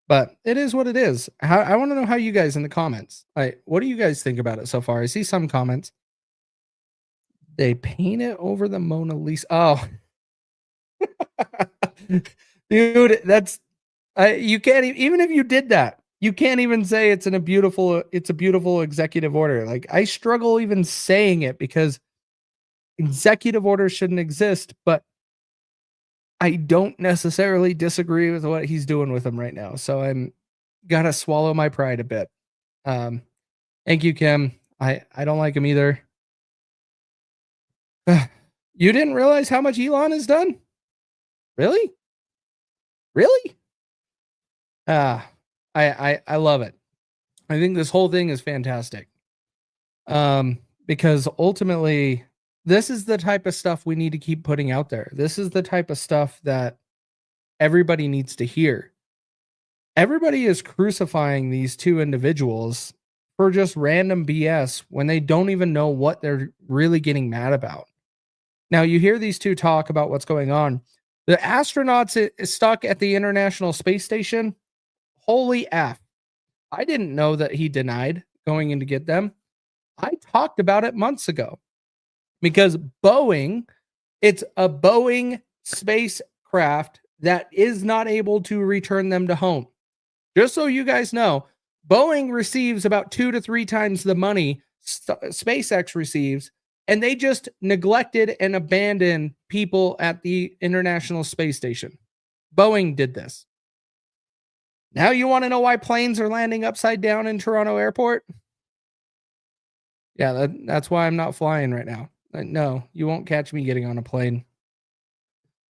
But it is what it is. I want to know how you guys in the comments. What do you guys think about it so far? I see some comments. They paint it over the Mona Lisa. Oh, dude, that's you can't even if you did that, you can't even say it's a beautiful executive order. Like, I struggle even saying it because executive orders shouldn't exist, but I don't necessarily disagree with what he's doing with them right now. So I'm gotta swallow my pride a bit. Thank you, Kim. I don't like him either. You didn't realize how much Elon has done? Really? Really? I love it. I think this whole thing is fantastic. Because ultimately, this is the type of stuff we need to keep putting out there. This is the type of stuff that everybody needs to hear. Everybody is crucifying these two individuals for just random BS when they don't even know what they're really getting mad about. Now, you hear these two talk about what's going on. The astronauts is stuck at the International Space Station. Holy F. I didn't know that he denied going in to get them. I talked about it months ago because it's a Boeing spacecraft that is not able to return them to home. Just so you guys know, Boeing receives about 2 to 3 times the money SpaceX receives, and they just neglected and abandoned people at the International Space Station. Boeing did this. Now you want to know why planes are landing upside down in Toronto Airport? Yeah, that's why I'm not flying right now. No, you won't catch me getting on a plane.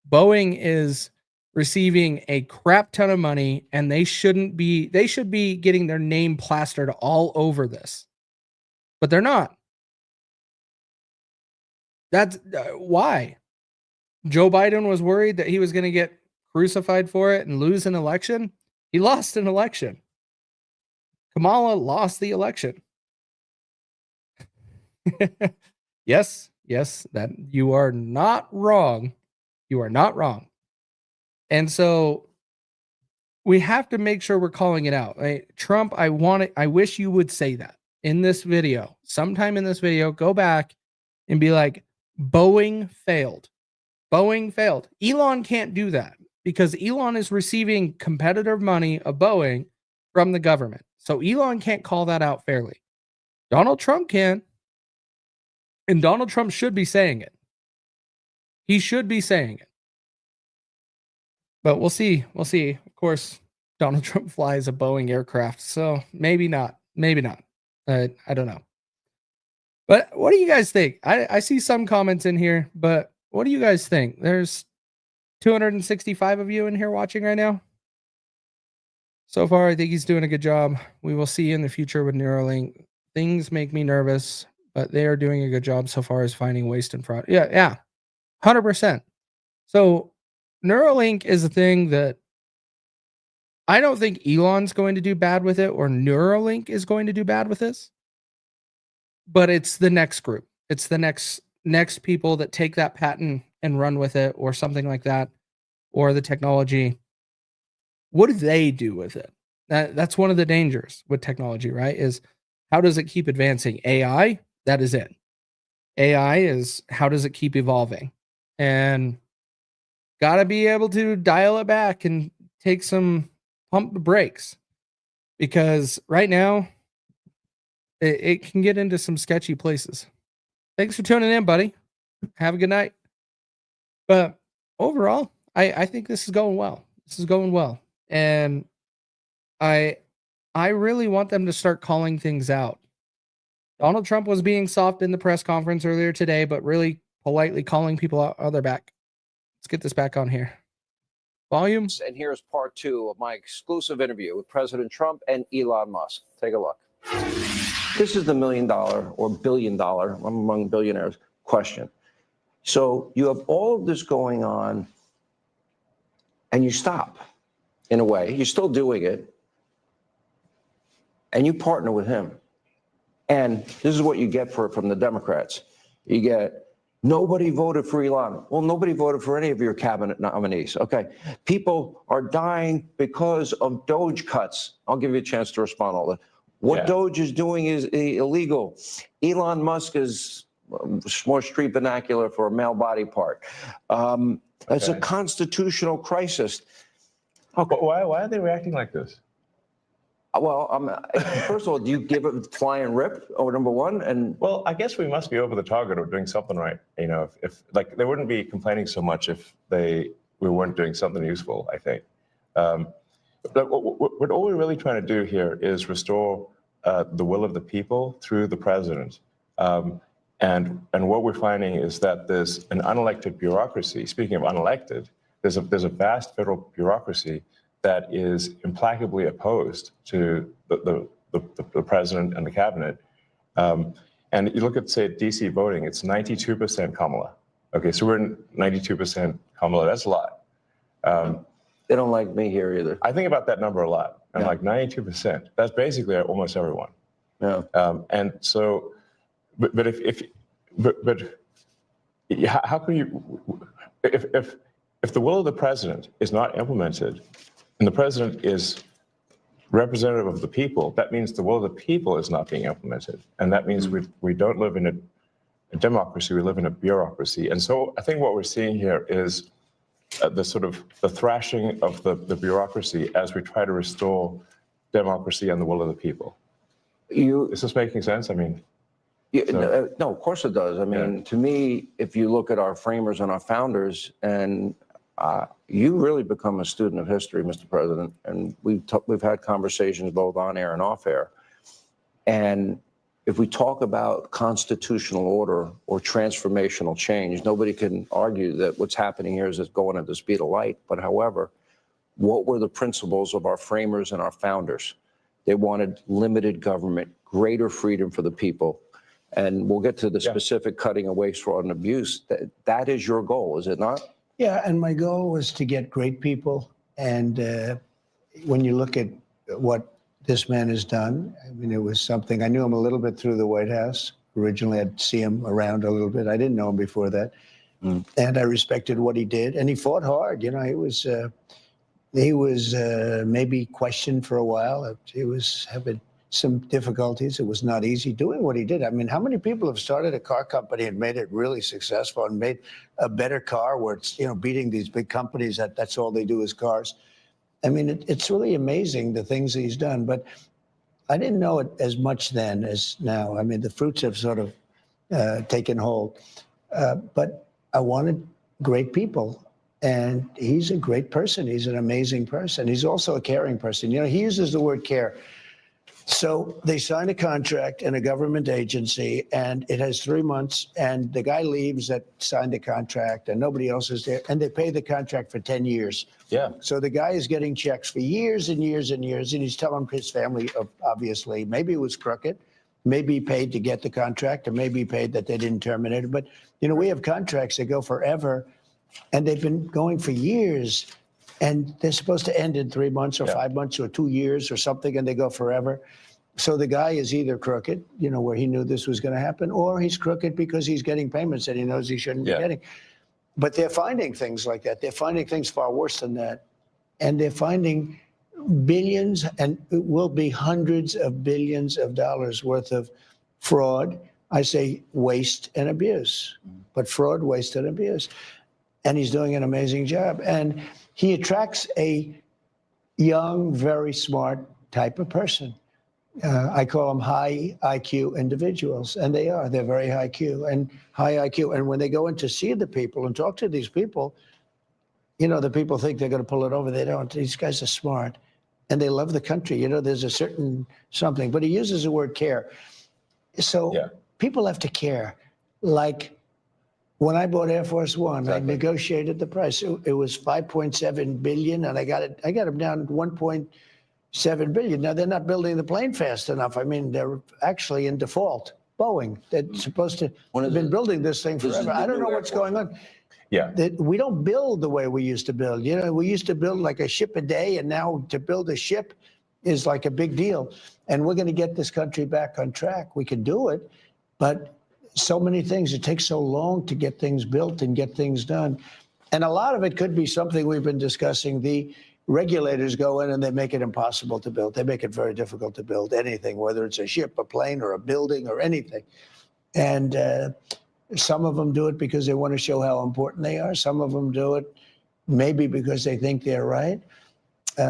Boeing is receiving a crap ton of money, and they should be getting their name plastered all over this. But they're not. That's why. Joe Biden was worried that he was going to get crucified for it and lose an election. He lost an election. Kamala lost the election. Yes, that you are not wrong. You are not wrong. And so we have to make sure we're calling it out. Trump, I wish you would say that in this video. Sometime in this video, go back and be like, Boeing failed. Boeing failed. Elon can't do that because Elon is receiving competitive money of Boeing from the government. So Elon can't call that out fairly. Donald Trump can. And Donald Trump should be saying it. He should be saying it. But we'll see. We'll see. Of course, Donald Trump flies a Boeing aircraft. So maybe not. Maybe not. I don't know. But what do you guys think? I see some comments in here, but what do you guys think? There's 265 of you in here watching right now. So far, I think he's doing a good job. We will see in the future with Neuralink. Things make me nervous, but they are doing a good job so far as finding waste and fraud. Yeah, 100%. So Neuralink is a thing that I don't think Elon's going to do bad with it or Neuralink is going to do bad with this. But it's the next group. It's the next people that take that patent and run with it or something like that, or the technology. What do they do with it? That's one of the dangers with technology, right? Is how does it keep advancing? AI, that is it. AI is how does it keep evolving? And got to be able to dial it back and take some pump the brakes, because right now it can get into some sketchy places. Thanks for tuning in, buddy. Have a good night. But overall, I think this is going well. This is going well. And I really want them to start calling things out. Donald Trump was being soft in the press conference earlier today, but really politely calling people out on their back. Let's get this back on here. Volume. And here's part 2 of my exclusive interview with President Trump and Elon Musk. Take a look. This is the $1 million or $1 billion, I'm among billionaires, question. So you have all of this going on and you stop in a way. You're still doing it and you partner with him. And this is what you get from the Democrats. You get, nobody voted for Elon. Well, nobody voted for any of your cabinet nominees. Okay. People are dying because of Doge cuts. I'll give you a chance to respond to all that. What Doge is doing is illegal. Elon Musk is more street vernacular for a male body part. It's a constitutional crisis. Okay. Why are they reacting like this? Well, first of all, do you give it flying rip? Oh, number one, and well, I guess we must be over the target or doing something right. You know, if like they wouldn't be complaining so much if we weren't doing something useful. I think. But what all we're really trying to do here is restore the will of the people through the president. And what we're finding is that there's an unelected bureaucracy. Speaking of unelected, there's a vast federal bureaucracy that is implacably opposed to the president and the cabinet. And you look at, say, DC voting, it's 92% Kamala. Okay, so we're in 92% Kamala. That's a lot. they don't like me here either. I think about that number a lot. I'm like 92%. That's basically almost everyone. Yeah. And so, but how can you, if the will of the president is not implemented, and the president is representative of the people, that means the will of the people is not being implemented. And that means we don't live in a democracy, we live in a bureaucracy. And so I think what we're seeing here is the thrashing of the bureaucracy as we try to restore democracy and the will of the people. Is this making sense? I mean, no, of course it does. I mean, to me, if you look at our framers and our founders, and you really become a student of history, Mr. President, and we've had conversations both on air and off air. And if we talk about constitutional order or transformational change, nobody can argue that what's happening here is it's going at the speed of light. But however, what were the principles of our framers and our founders? They wanted limited government, greater freedom for the people. And we'll get to the specific cutting of waste, fraud, and abuse. That is your goal, is it not? Yeah, and my goal was to get great people. And when you look at what this man has done, I mean, it was something. I knew him a little bit through the White House. Originally, I'd see him around a little bit. I didn't know him before that. And I respected what he did. And he fought hard. You know, he was maybe questioned for a while. He was having some difficulties. It was not easy doing what he did. I mean, how many people have started a car company and made it really successful and made a better car where it's, beating these big companies that's all they do is cars? I mean, it's really amazing the things he's done, but I didn't know it as much then as now. I mean, the fruits have sort of taken hold, but I wanted great people. And he's a great person. He's an amazing person. He's also a caring person. He uses the word care. So they sign a contract in a government agency, and it has 3 months, and the guy leaves that signed the contract, and nobody else is there, and they pay the contract for 10 years. Yeah. So the guy is getting checks for years and years and years, and he's telling his family, obviously, maybe it was crooked, maybe he paid to get the contract, or maybe he paid that they didn't terminate it. But, we have contracts that go forever, and they've been going for years, and they're supposed to end in 3 months or 5 months or 2 years or something, and they go forever. So the guy is either crooked, where he knew this was going to happen, or he's crooked because he's getting payments that he knows he shouldn't be getting. But they're finding things like that. They're finding things far worse than that. And they're finding billions, and it will be hundreds of billions of dollars worth of fraud. I say waste and abuse, but fraud, waste, and abuse. and he's doing an amazing job. And he attracts a young, very smart type of person. I call them high IQ individuals, and they are. They're very high IQ and high IQ. And when they go in to see the people and talk to these people, you know, the people think they're going to pull it over. They don't. These guys are smart, and they love the country. You know, there's a certain something. But he uses the word care. So people have to care. Like when I bought Air Force One, I negotiated the price. It was $5.7 billion, and I got them down to $1.7 billion. Now they're not building the plane fast enough. I mean, they're actually in default. Boeing, they're supposed to have been building this thing forever. I don't know what's going on. Yeah. We don't build the way we used to build. You know, we used to build like a ship a day, and now to build a ship is like a big deal. And we're going to get this country back on track. We can do it, but so many things, it takes so long to get things built and get things done. And a lot of it could be something we've been discussing. The regulators go in and they make it impossible to build. They make it very difficult to build anything, whether it's a ship, a plane, or a building, or anything. And some of them do it because they want to show how important they are. Some of them do it maybe because they think they're right.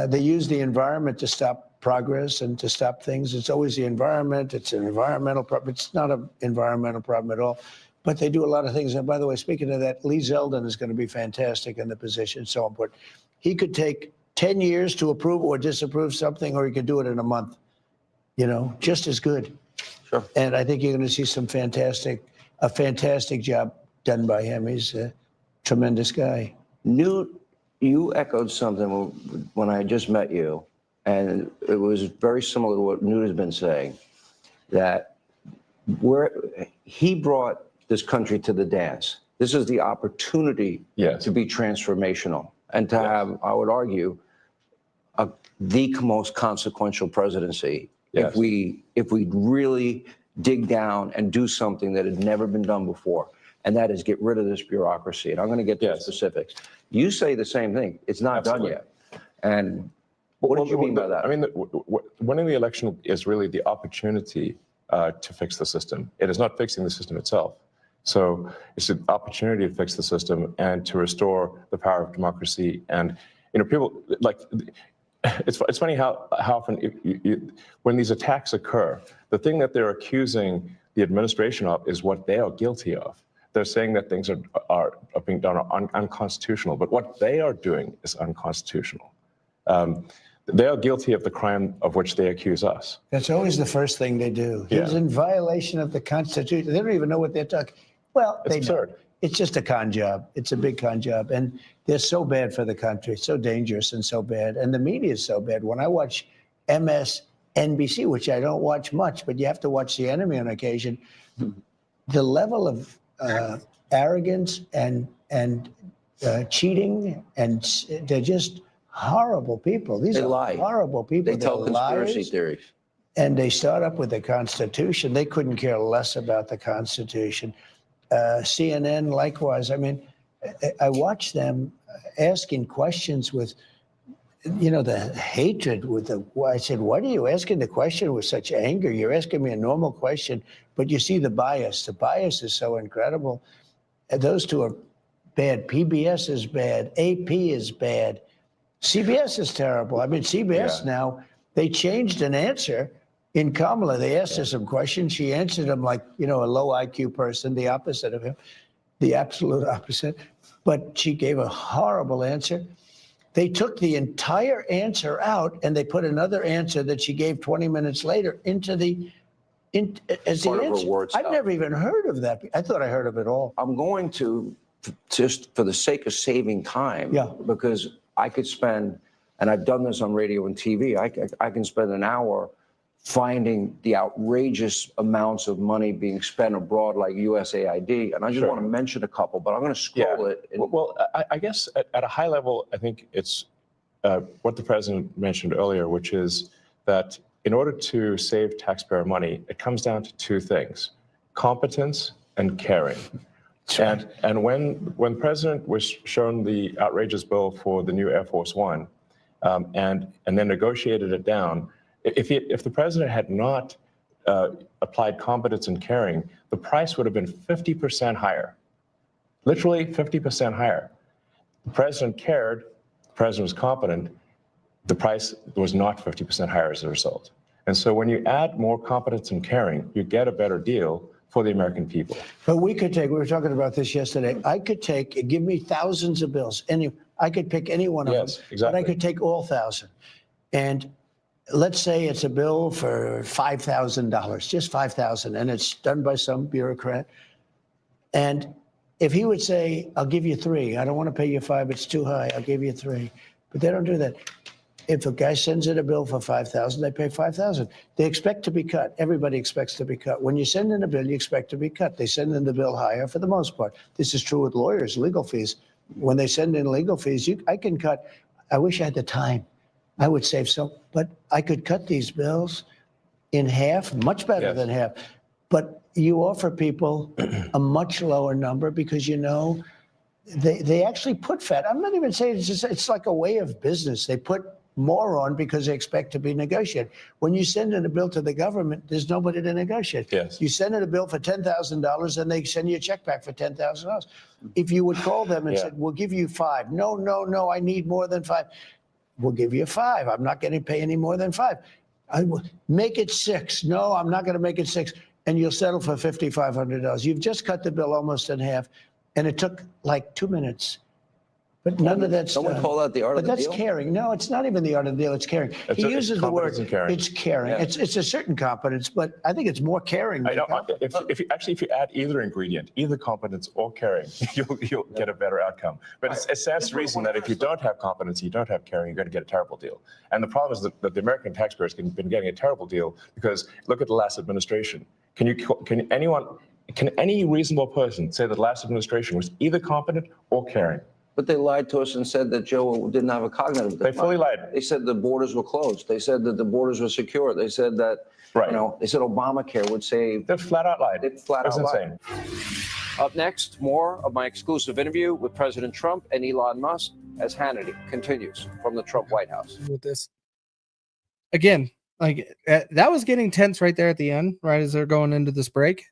They use the environment to stop progress and to stop things. It's always the environment. It's an environmental problem. It's not an environmental problem at all. But they do a lot of things. And by the way, speaking of that, Lee Zeldin is going to be fantastic in the position. So important. He could take 10 years to approve or disapprove something, or he could do it in a month. You know, just as good. Sure. And I think you're going to see a fantastic job done by him. He's a tremendous guy. Newt, you echoed something when I just met you, and it was very similar to what Newt has been saying, that he brought this country to the dance. This is the opportunity to be transformational and to have, I would argue, the most consequential presidency if we really dig down and do something that had never been done before, and that is get rid of this bureaucracy. And I'm going to get to the specifics. You say the same thing. It's not done yet. And what do you mean by that? I mean, winning the election is really the opportunity to fix the system. It is not fixing the system itself. So it's an opportunity to fix the system and to restore the power of democracy. And, you know, people like, it's funny how often when these attacks occur, the thing that they're accusing the administration of is what they are guilty of. They're saying that things are being done unconstitutional, but what they are doing is unconstitutional. They are guilty of the crime of which they accuse us. That's always the first thing they do. He's in violation of the Constitution. They don't even know what they're talking. Well, It's absurd. know. It's just a con job. It's a big con job. And they're so bad for the country, so dangerous and so bad. And the media is so bad. When I watch MSNBC, which I don't watch much, but you have to watch the enemy on occasion, the level of arrogance and cheating, and they're just horrible people. These are horrible people. They tell conspiracy theories. And they start up with the Constitution. They couldn't care less about the Constitution. CNN, likewise. I mean, I watch them asking questions with, you know, the hatred with the, I said, why are you asking the question with such anger? You're asking me a normal question, but you see the bias. The bias is so incredible. And those two are bad. PBS is bad. AP is bad. CBS is terrible. I mean, CBS now, they changed an answer in Kamala. They asked her some questions. She answered them like, you know, a low IQ person, the opposite of him, the absolute opposite. But she gave a horrible answer. They took the entire answer out and they put another answer that she gave 20 minutes later into as the answer. I've never even heard of that. I thought I heard of it all. I'm going to, just for the sake of saving time, because I could spend, and I've done this on radio and TV, I can spend an hour finding the outrageous amounts of money being spent abroad, like USAID. And I just want to mention a couple, but I'm going to scroll it. Well, I guess at a high level, I think it's what the president mentioned earlier, which is that in order to save taxpayer money, it comes down to two things: competence and caring. And when the president was shown the outrageous bill for the new Air Force One, and then negotiated it down, if the president had not applied competence and caring, the price would have been 50% higher, literally 50% higher. the president cared, the president was competent, the price was not 50% higher as a result. And so when you add more competence and caring, you get a better deal for the American people. But we were talking about this yesterday. I could give me thousands of bills. I could pick any one of them. Yes, exactly. But I could take all 1,000. And let's say it's a bill for $5,000, just $5,000, and it's done by some bureaucrat. And if he would say, I'll give you 3, I don't want to pay you 5, it's too high, I'll give you 3. But they don't do that. If a guy sends in a bill for $5,000, they pay $5,000. They expect to be cut. Everybody expects to be cut. When you send in a bill, you expect to be cut. They send in the bill higher for the most part. This is true with lawyers, legal fees. When they send in legal fees, I can cut. I wish I had the time. I would save some, but I could cut these bills in half, much better than half. But you offer people a much lower number because they actually put fat. I'm not even saying it's like a way of business. They put more on because they expect to be negotiated. When you send in a bill to the government, there's nobody to negotiate. Yes. You send in a bill for $10,000 and they send you a check back for $10,000. If you would call them and said, we'll give you 5. No, I need more than 5. We'll give you 5. I'm not going to pay any more than 5. I will make it 6. No, I'm not going to make it 6. And you'll settle for $5,500. You've just cut the bill almost in half. And it took like 2 minutes. But none of that's Someone done. call that the art of the But deal? that's caring. No, it's not even the art of the deal. It's caring. He uses the word. competence and caring. It's caring. Yeah. It's a certain competence, but I think it's more caring. I than know. competence. If you add either ingredient, either competence or caring, you'll get a better outcome. But it stands to reason that if you don't have competence, you don't have caring, you're going to get a terrible deal. And the problem is that the American taxpayers have been getting a terrible deal because look at the last administration. Can any reasonable person say that the last administration was either competent or caring? But they lied to us and said that Joe didn't have a cognitive decline. They fully lied. They said the borders were closed. They said that the borders were secure. They said that, Right. they said Obamacare would save. They flat out lied. They flat out That's lied. insane. Up next, more of my exclusive interview with President Trump and Elon Musk as Hannity continues from the Trump White House. With this again, like that was getting tense right there at the end, right as they're going into this break.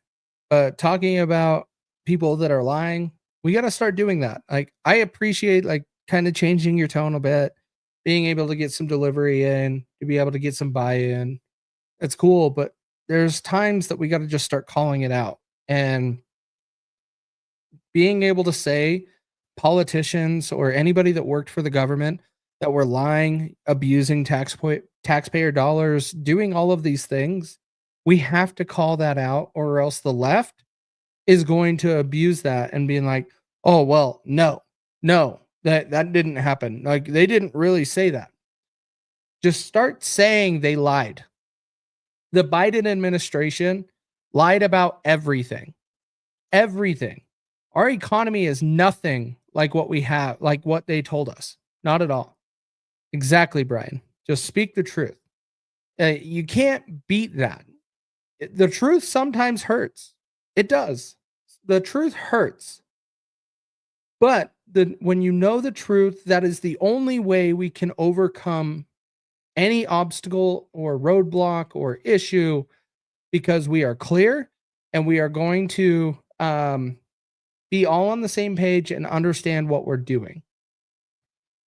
Talking about people that are lying, we got to start doing that. Like, I appreciate kind of changing your tone a bit, being able to get some delivery in, to be able to get some buy-in. It's cool, but there's times that we got to just start calling it out and being able to say politicians or anybody that worked for the government that were lying, abusing taxpayer dollars, doing all of these things. We have to call that out, or else the left is going to abuse that and being like, oh, well, no, that didn't happen. Like, they didn't really say that. Just start saying they lied. The Biden administration lied about everything. Everything. Our economy is nothing like what we have, like what they told us. Not at all. Exactly, Brian. Just speak the truth. You can't beat that. The truth sometimes hurts. It does. The truth hurts. But when you know the truth, that is the only way we can overcome any obstacle or roadblock or issue, because we are clear and we are going to be all on the same page and understand what we're doing.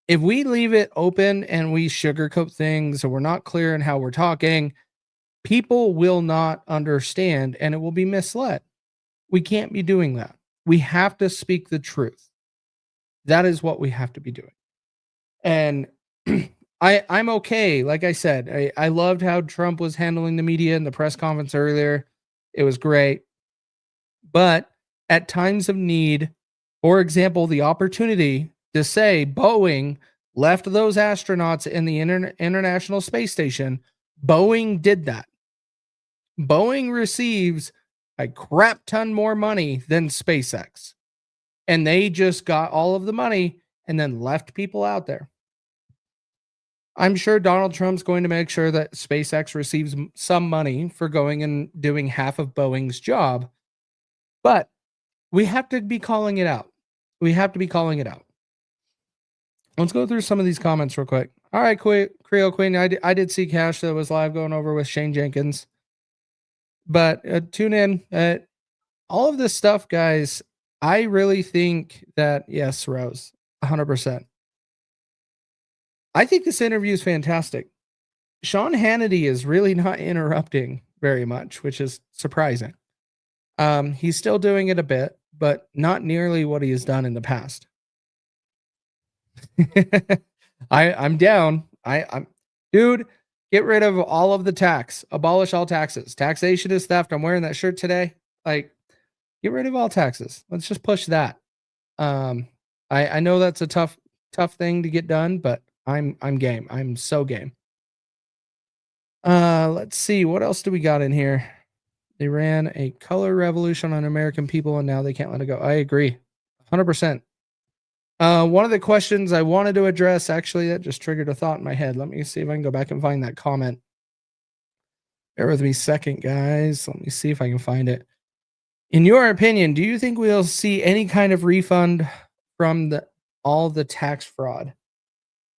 If we leave it open and we sugarcoat things or we're not clear in how we're talking, people will not understand and it will be misled. We can't be doing that. We have to speak the truth. That is what we have to be doing. And I'm okay. Like I said, I loved how Trump was handling the media in the press conference earlier. It was great. But at times of need, for example, the opportunity to say Boeing left those astronauts in the International Space Station, Boeing did that. Boeing receives a crap ton more money than SpaceX. And they just got all of the money and then left people out there. I'm sure Donald Trump's going to make sure that SpaceX receives some money for going and doing half of Boeing's job. But we have to be calling it out. We have to be calling it out. Let's go through some of these comments real quick. All right, Creole Queen. I did see Cash that was live going over with Shane Jenkins. But tune in. All of this stuff, guys, I really think that, yes, Rose, 100%. I think this interview is fantastic. Sean Hannity is really not interrupting very much, which is surprising. He's still doing it a bit, but not nearly what he has done in the past. I'm down. I'm dude, get rid of all of the tax. Abolish all taxes. Taxation is theft. I'm wearing that shirt today. Like, get rid of all taxes. Let's just push that. I know that's a tough thing to get done, but I'm game. I'm so game. Let's see. What else do we got in here? They ran a color revolution on American people and now they can't let it go. I agree. 100%. One of the questions I wanted to address, actually, that just triggered a thought in my head. Let me see if I can go back and find that comment. Bear with me a second, guys. Let me see if I can find it. In your opinion, do you think we'll see any kind of refund from all the tax fraud?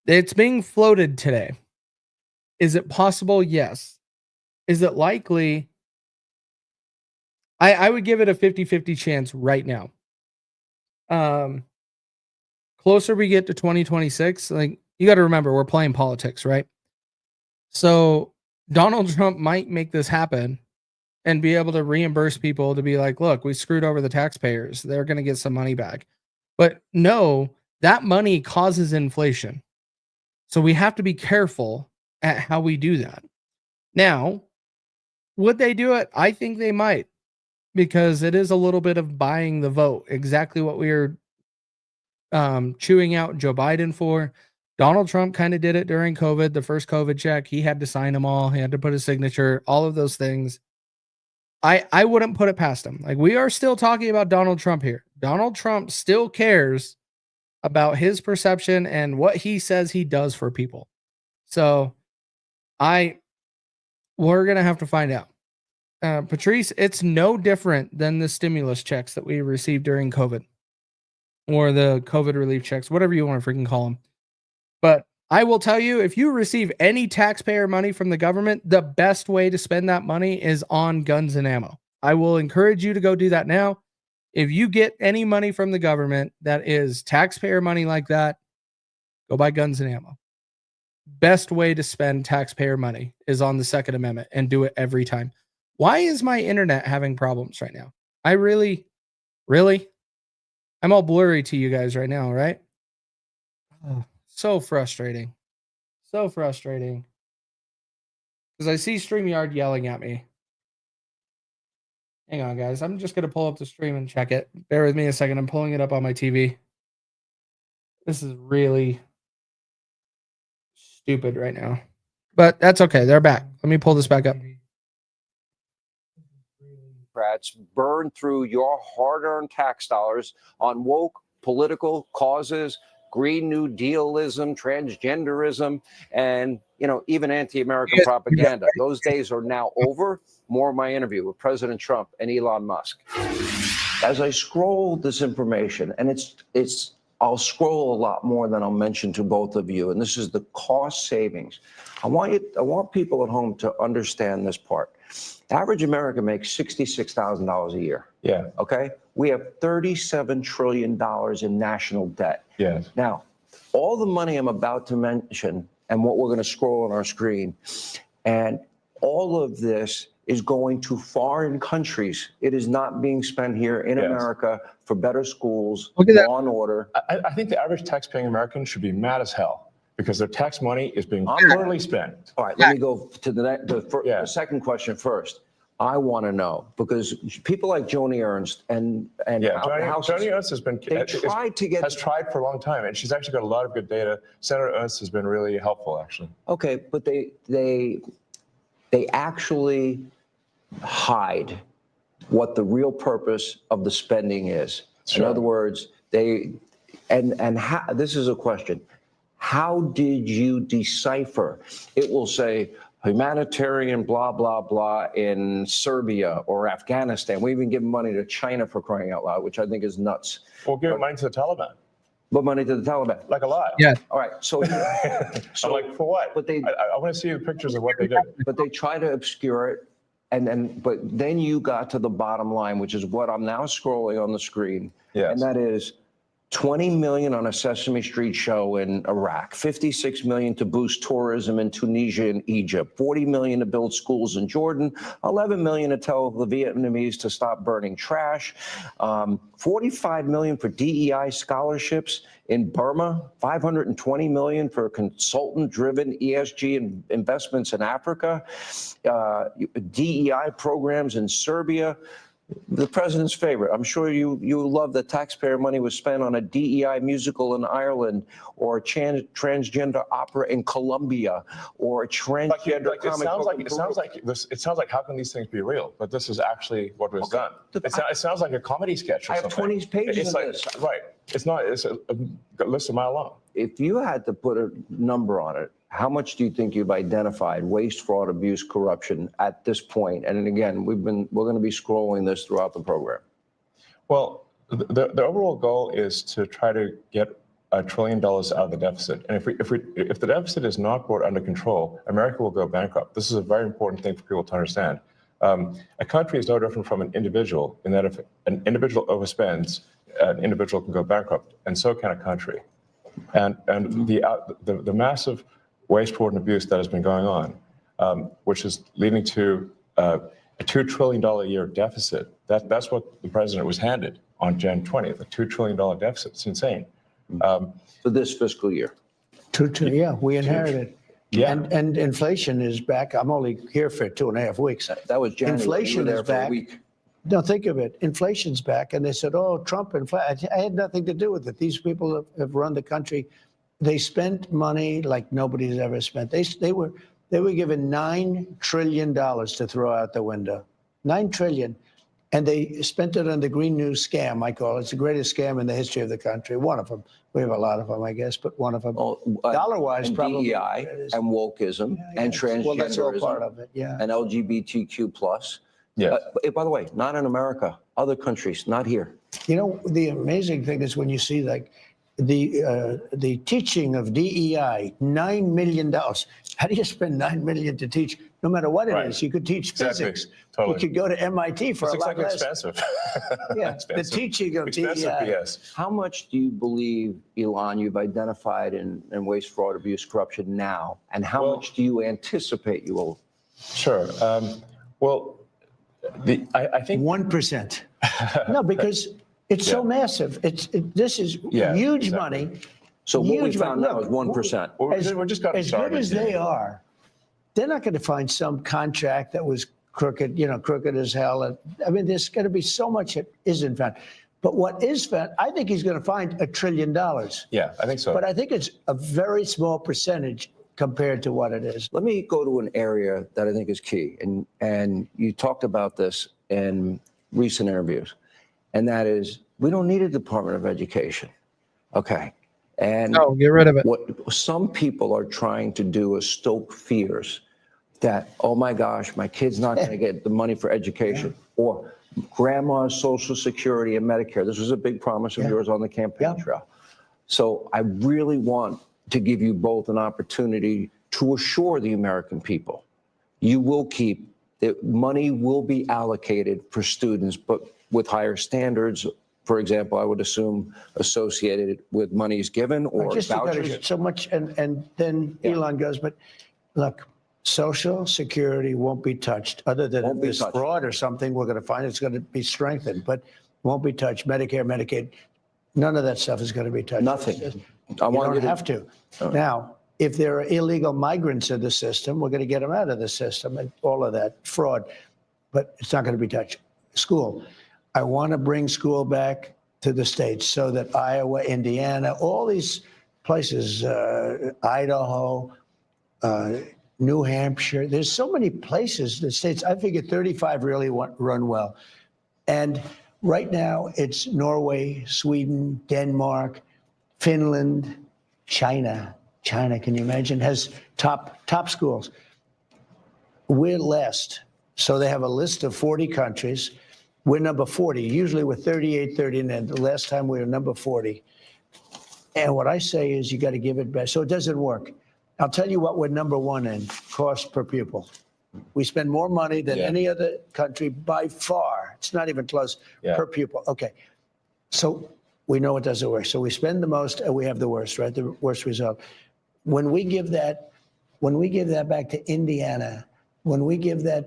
It's being floated today. Is it possible? Yes. Is it likely? I would give it a 50-50 chance right now. Closer we get to 2026, like, you got to remember, we're playing politics, right? So Donald Trump might make this happen and be able to reimburse people to be like, look, we screwed over the taxpayers. They're going to get some money back. But no, that money causes inflation. So we have to be careful at how we do that. Now, would they do it? I think they might, because it is a little bit of buying the vote. Exactly what we were chewing out Joe Biden for. Donald Trump kind of did it during COVID, the first COVID check. He had to sign them all. He had to put his signature, all of those things. I wouldn't put it past him. Like, we are still talking about Donald Trump here. Donald Trump still cares about his perception and what he says he does for people. So we're going to have to find out. Patrice, it's no different than the stimulus checks that we received during COVID, or the COVID relief checks, whatever you want to freaking call them. But I will tell you, if you receive any taxpayer money from the government, the best way to spend that money is on guns and ammo. I will encourage you to go do that now. If you get any money from the government that is taxpayer money like that, go buy guns and ammo. Best way to spend taxpayer money is on the Second Amendment, and do it every time. Why is my internet having problems right now? I really? I'm all blurry to you guys right now, right? Oh, so frustrating. So frustrating. Because I see StreamYard yelling at me. Hang on, guys. I'm just going to pull up the stream and check it. Bear with me a second. I'm pulling it up on my TV. This is really stupid right now. But that's okay. They're back. Let me pull this back up. Democrats burn through your hard-earned tax dollars on woke political causes, Green New Dealism, transgenderism, and, even anti-American propaganda. Those days are now over. More of my interview with President Trump and Elon Musk. As I scroll this information, and I'll scroll a lot more than I'll mention to both of you, and this is the cost savings. I want people at home to understand this part. Average American makes $66,000 a year. Yeah. Okay. We have $37 trillion in national debt. Yes. Now, all the money I'm about to mention and what we're going to scroll on our screen, and all of this is going to foreign countries. It is not being spent here in America for better schools, law and order. I think the average tax-paying American should be mad as hell because their tax money is being poorly spent. All right, let me go to the second question first. I want to know, because people like Joni Ernst and Joni Ernst has tried for a long time, and she's actually got a lot of good data. Senator Ernst has been really helpful, actually. Okay, but they actually hide what the real purpose of the spending is. Sure. In other words, this is a question. How did you decipher? It will say humanitarian blah, blah, blah in Serbia or Afghanistan. We even give money to China, for crying out loud, which I think is nuts. We'll give money to the Taliban. But money to the Taliban. Like a lot. Yeah. All right. So I'm like, for what? But I want to see the pictures of what they did. But they try to obscure it. But then you got to the bottom line, which is what I'm now scrolling on the screen. Yes. And that is, 20 million on a Sesame Street show in Iraq, 56 million to boost tourism in Tunisia and Egypt, 40 million to build schools in Jordan, 11 million to tell the Vietnamese to stop burning trash, 45 million for DEI scholarships in Burma, 520 million for consultant-driven ESG investments in Africa, DEI programs in Serbia. The president's favorite. I'm sure you love that taxpayer money was spent on a DEI musical in Ireland, or a transgender opera in Colombia, or a transgender comic book. It sounds like how can these things be real? But this is actually what was done. It sounds like a comedy sketch or I have something. 20 pages It's of like, this. right. It's not. It's a list a mile long. If you had to put a number on it, how much do you think you've identified waste, fraud, abuse, corruption at this point? And again, we're going to be scrolling this throughout the program. Well, the overall goal is to try to get $1 trillion out of the deficit. And if the deficit is not brought under control, America will go bankrupt. This is a very important thing for people to understand. A country is no different from an individual in that if an individual overspends, an individual can go bankrupt, and so can a country. And the massive waste, fraud, and abuse that has been going on, which is leading to a $2 trillion a year deficit. That's what the president was handed on Jan 20th, a $2 trillion deficit. It's insane. For this fiscal year. Yeah, we inherited. Yeah. And inflation is back. I'm only here for 2.5 weeks. That was January. Inflation You were there is for a back. week. No, think of it. Inflation's back. And they said, oh, Trump, I had nothing to do with it. These people have run the country. They spent money like nobody's ever spent. They were given $9 trillion to throw out the window. $9 trillion. And they spent it on the Green New scam, I call it. It's the greatest scam in the history of the country. One of them. We have a lot of them, I guess, but one of them. Dollar-wise, and probably. DEI and wokeism and transgenderism. Well, that's all part of it, yeah. And LGBTQ plus. Yeah. By the way, not in America, other countries, not here. You know, the amazing thing is when you see like the teaching of DEI, $9 million. How do you spend $9 million to teach? No matter what it Right. is, you could teach Exactly. physics. Totally. You could go to MIT for It's a lot exactly less. expensive. Yeah, Expensive. the teaching of Expensive, DEI. yes. How much do you believe, Elon, you've identified in waste, fraud, abuse, corruption now? And how Well- much do you anticipate you will? Sure. Well, I think 1%. No, because it's so massive. This is Yeah, huge exactly. money. So what we Huge found money. now is Look, 1%. we're just got As started. good as they are, they're not going to find some contract that was crooked, crooked as hell. And, I mean, there's going to be so much that isn't found. But what is found, I think he's going to find $1 trillion. Yeah, I think so. But I think it's a very small percentage compared to what it is. Let me go to an area that I think is key. And you talked about this in recent interviews. And that is, we don't need a Department of Education. Okay. And No, get rid of it. what some people are trying to do is stoke fears that, oh my gosh, my kid's not going to get the money for education, or grandma's Social Security and Medicare. This was a big promise of yours on the campaign trail. So I really want to give you both an opportunity to assure the American people you will keep, that money will be allocated for students, but with higher standards. For example, I would assume associated with monies given or Just because vouchers. it's so much, and then Elon goes, but look, Social Security won't be touched, other than Won't if be there's touched. fraud or something, we're going to find it's going to be strengthened, but won't be touched. Medicare, Medicaid, none of that stuff is going to be touched. Nothing. It's just- I You want don't you to- have to. Now, if there are illegal migrants in the system, we're going to get them out of the system and all of that fraud, but it's not going to be touched. School. I want to bring school back to the states so that Iowa, Indiana, all these places, Idaho, New Hampshire, there's so many places, the states, I figure 35 really run well. And right now it's Norway, Sweden, Denmark, Finland, China. China, can you imagine, has top schools. We're last. So they have a list of 40 countries. We're number 40. Usually we're 38, 39. The last time we were number 40. And what I say is you got to give it back. So it doesn't work. I'll tell you what we're number one in, cost per pupil. We spend more money than any other country by far. It's not even close per pupil. Okay. So we know it doesn't work. So we spend the most and we have the worst, right? The worst result. When we give that back to Indiana, when we give that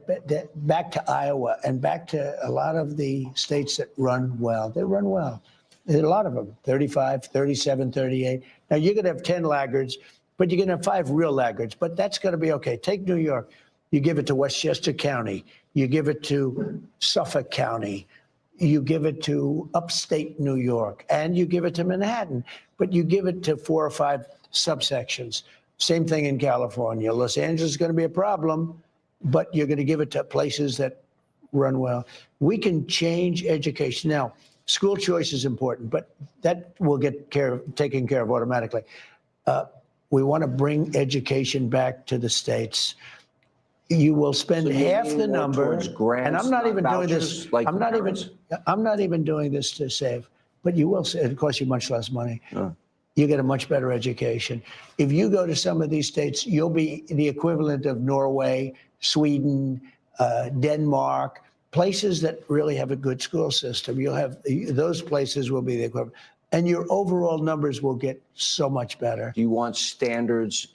back to Iowa and back to a lot of the states that run well, they run well. There's a lot of them, 35, 37, 38. Now you're going to have 10 laggards, but you're going to have 5 real laggards, but that's going to be okay. Take New York. You give it to Westchester County. You give it to Suffolk County. You give it to upstate New York, and you give it to Manhattan, but you give it to 4 or 5 subsections. Same thing in California. Los Angeles is going to be a problem, but you're going to give it to places that run well. We can change education. Now, school choice is important, but that will get taken care of automatically. We want to bring education back to the states. You will spend So you half mean the more number, towards grants, and I'm not even doing this. vouchers, like I'm not parents? even doing this to save, but you will. It costs you much less money. Oh. You get a much better education. If you go to some of these states, you'll be the equivalent of Norway, Sweden, Denmark, places that really have a good school system. You'll have those places will be the equivalent, and your overall numbers will get so much better. Do you want standards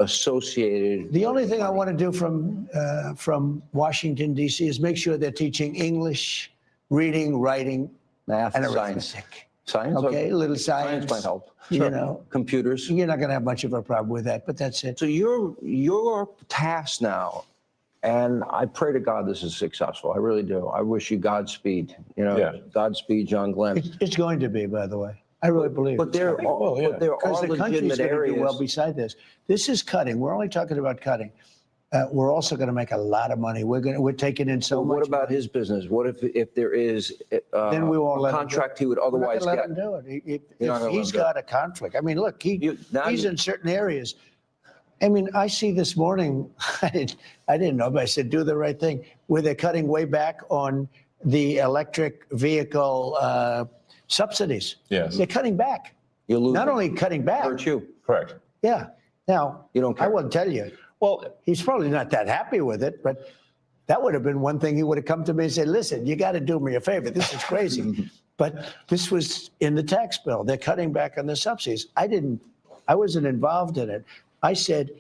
associated? The only thing I want to do from Washington, D.C. is make sure they're teaching English, reading, writing, Math, and science. arithmetic. Science? Okay, a little Science science. might help. You know, Computers. you're not going to have much of a problem with that, but that's it. So your task now, and I pray to God this is successful. I really do. I wish you Godspeed. You know, Yeah. Godspeed, John Glenn. It's going to be, by the way. I really believe. But there are, Well, yeah. but there because are the country's legitimate going to areas. do well beside this. This is cutting. We're only talking about cutting. We're also going to make a lot of money. We're taking in so So much. what about his business? What if there is Then we won't a let him do contract he would We're not otherwise gonna let get? him do it. You're not If gonna let he's him do it. got a conflict, I mean, look, Now he's you- in certain areas. I mean, I see this morning. I didn't know, but I said, do the right thing. Where they're cutting way back on the electric vehicle subsidies. Yes, They're cutting back. You lose. Not only cutting back. hurt you. correct. Yeah. Now, You don't I care. will tell you, Well, he's probably not that happy with it, but that would have been one thing he would have come to me and said, listen, you got to do me a favor. This is crazy. But this was in the tax bill. They're cutting back on the subsidies. I wasn't involved in it. I said,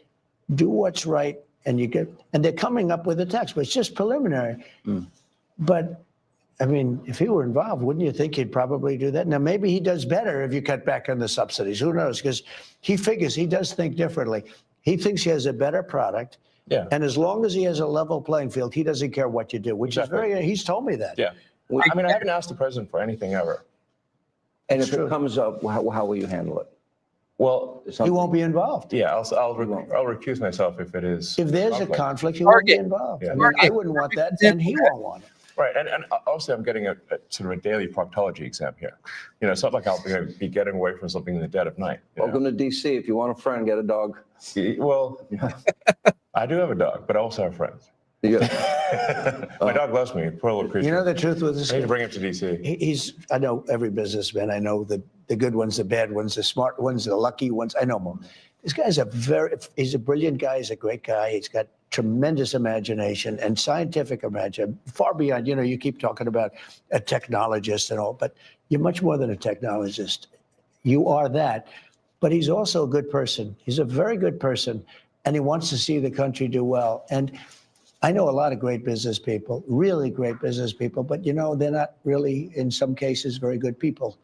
do what's right. And they're coming up with a tax, but it's just preliminary. But I mean, if he were involved, wouldn't you think he'd probably do that? Now, maybe he does better if you cut back on the subsidies. Who knows? Because he figures he does think differently. He thinks he has a better product. yeah, And as long as he has a level playing field, he doesn't care what you do, which Exactly. he's told me that. yeah. I mean, I haven't asked the president for anything ever. And It's if true. it comes up, how will you handle it? Well, He won't be involved. yeah, I'll recuse myself if it is. If there's a conflict. conflict, he won't be Target. involved. Yeah. I mean, I Target. wouldn't want that, and he won't want it. Right, and also I'm getting a sort of a daily proctology exam here. You know, it's not like I'll be getting away from something in the dead of night. you know? Welcome to DC. If you want a friend, get a dog. Well, I do have a dog, but I also have friends. You got- My dog loves me, poor little creature. You know the truth with this I need guy? to bring him to DC. I know every businessman. I know the good ones, the bad ones, the smart ones, the lucky ones. I know them. This guy's he's a brilliant guy. He's a great guy. He's got tremendous imagination and scientific imagination, far beyond, you keep talking about a technologist and all, but you're much more than a technologist. You are that, but he's also a good person. He's a very good person, and he wants to see the country do well. And I know a lot of great business people, really great business people, but they're not really, in some cases, very good people.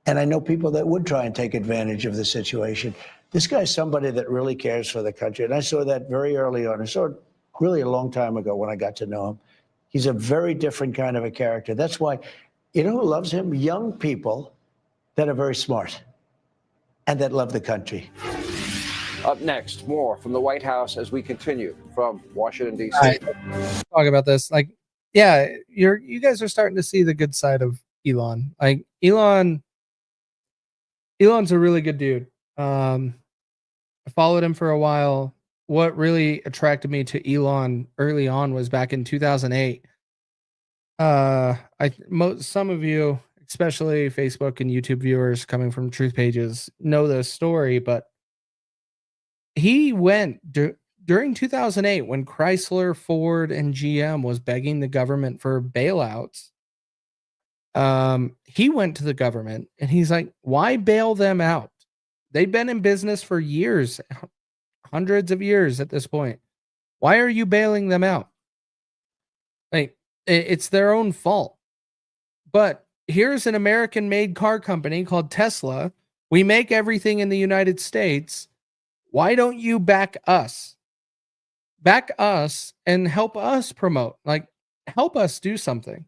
And I know people that would try and take advantage of the situation. This guy's somebody that really cares for the country. And I saw that very early on. I saw it really a long time ago when I got to know him. He's a very different kind of a character. That's why, who loves him? Young people that are very smart and that love the country. Up next, more from the White House as we continue from Washington, D.C. All right. Talk about this. Like, yeah, you guys are starting to see the good side of Elon. Like, Elon's a really good dude. I followed him for a while. What really attracted me to Elon early on was back in 2008. Some of you, especially Facebook and YouTube viewers coming from Truth Pages, know this story, but he went during 2008 when Chrysler, Ford, and GM was begging the government for bailouts. He went to the government and he's like, why bail them out? They've been in business for years, hundreds of years at this point. Why are you bailing them out? Like, it's their own fault. But here's an American-made car company called Tesla. We make everything in the United States. Why don't you back us? Back us and help us promote. Like, help us do something.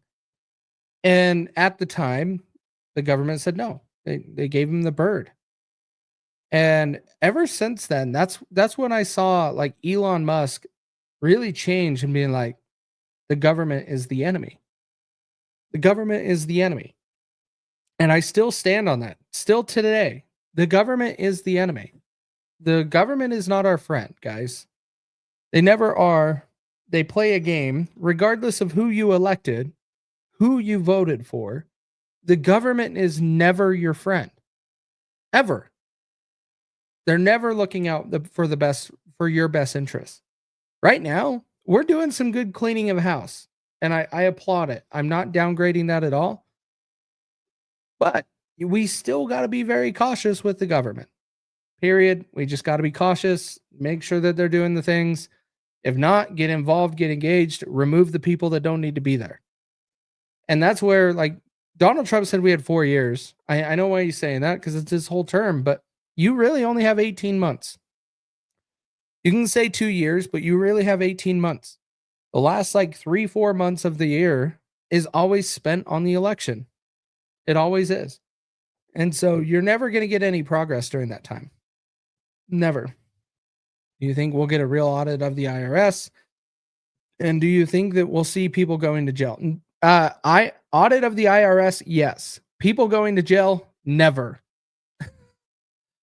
And at the time, the government said no. They gave him the bird. And ever since then, that's when I saw like Elon Musk really change and being like, the government is the enemy. The government is the enemy. And I still stand on that. Still today, the government is the enemy. The government is not our friend, guys. They never are. They play a game, regardless of who you elected, who you voted for. The government is never your friend. Ever. They're never looking out for the best, for your best interest. Right now, we're doing some good cleaning of house, and I applaud it. I'm not downgrading that at all. But we still got to be very cautious with the government. Period. We just got to be cautious, make sure that they're doing the things. If not, get involved, get engaged, remove the people that don't need to be there. And that's where, like, Donald Trump said we had 4 years. I know why he's saying that, because it's his whole term, but you really only have 18 months. You can say 2 years, but you really have 18 months. The last like 3-4 months of the year is always spent on the election. It always is. And so you're never going to get any progress during that time. Never. Do you think we'll get a real audit of the IRS? And do you think that we'll see people going to jail? Audit of the IRS, yes. People going to jail, never.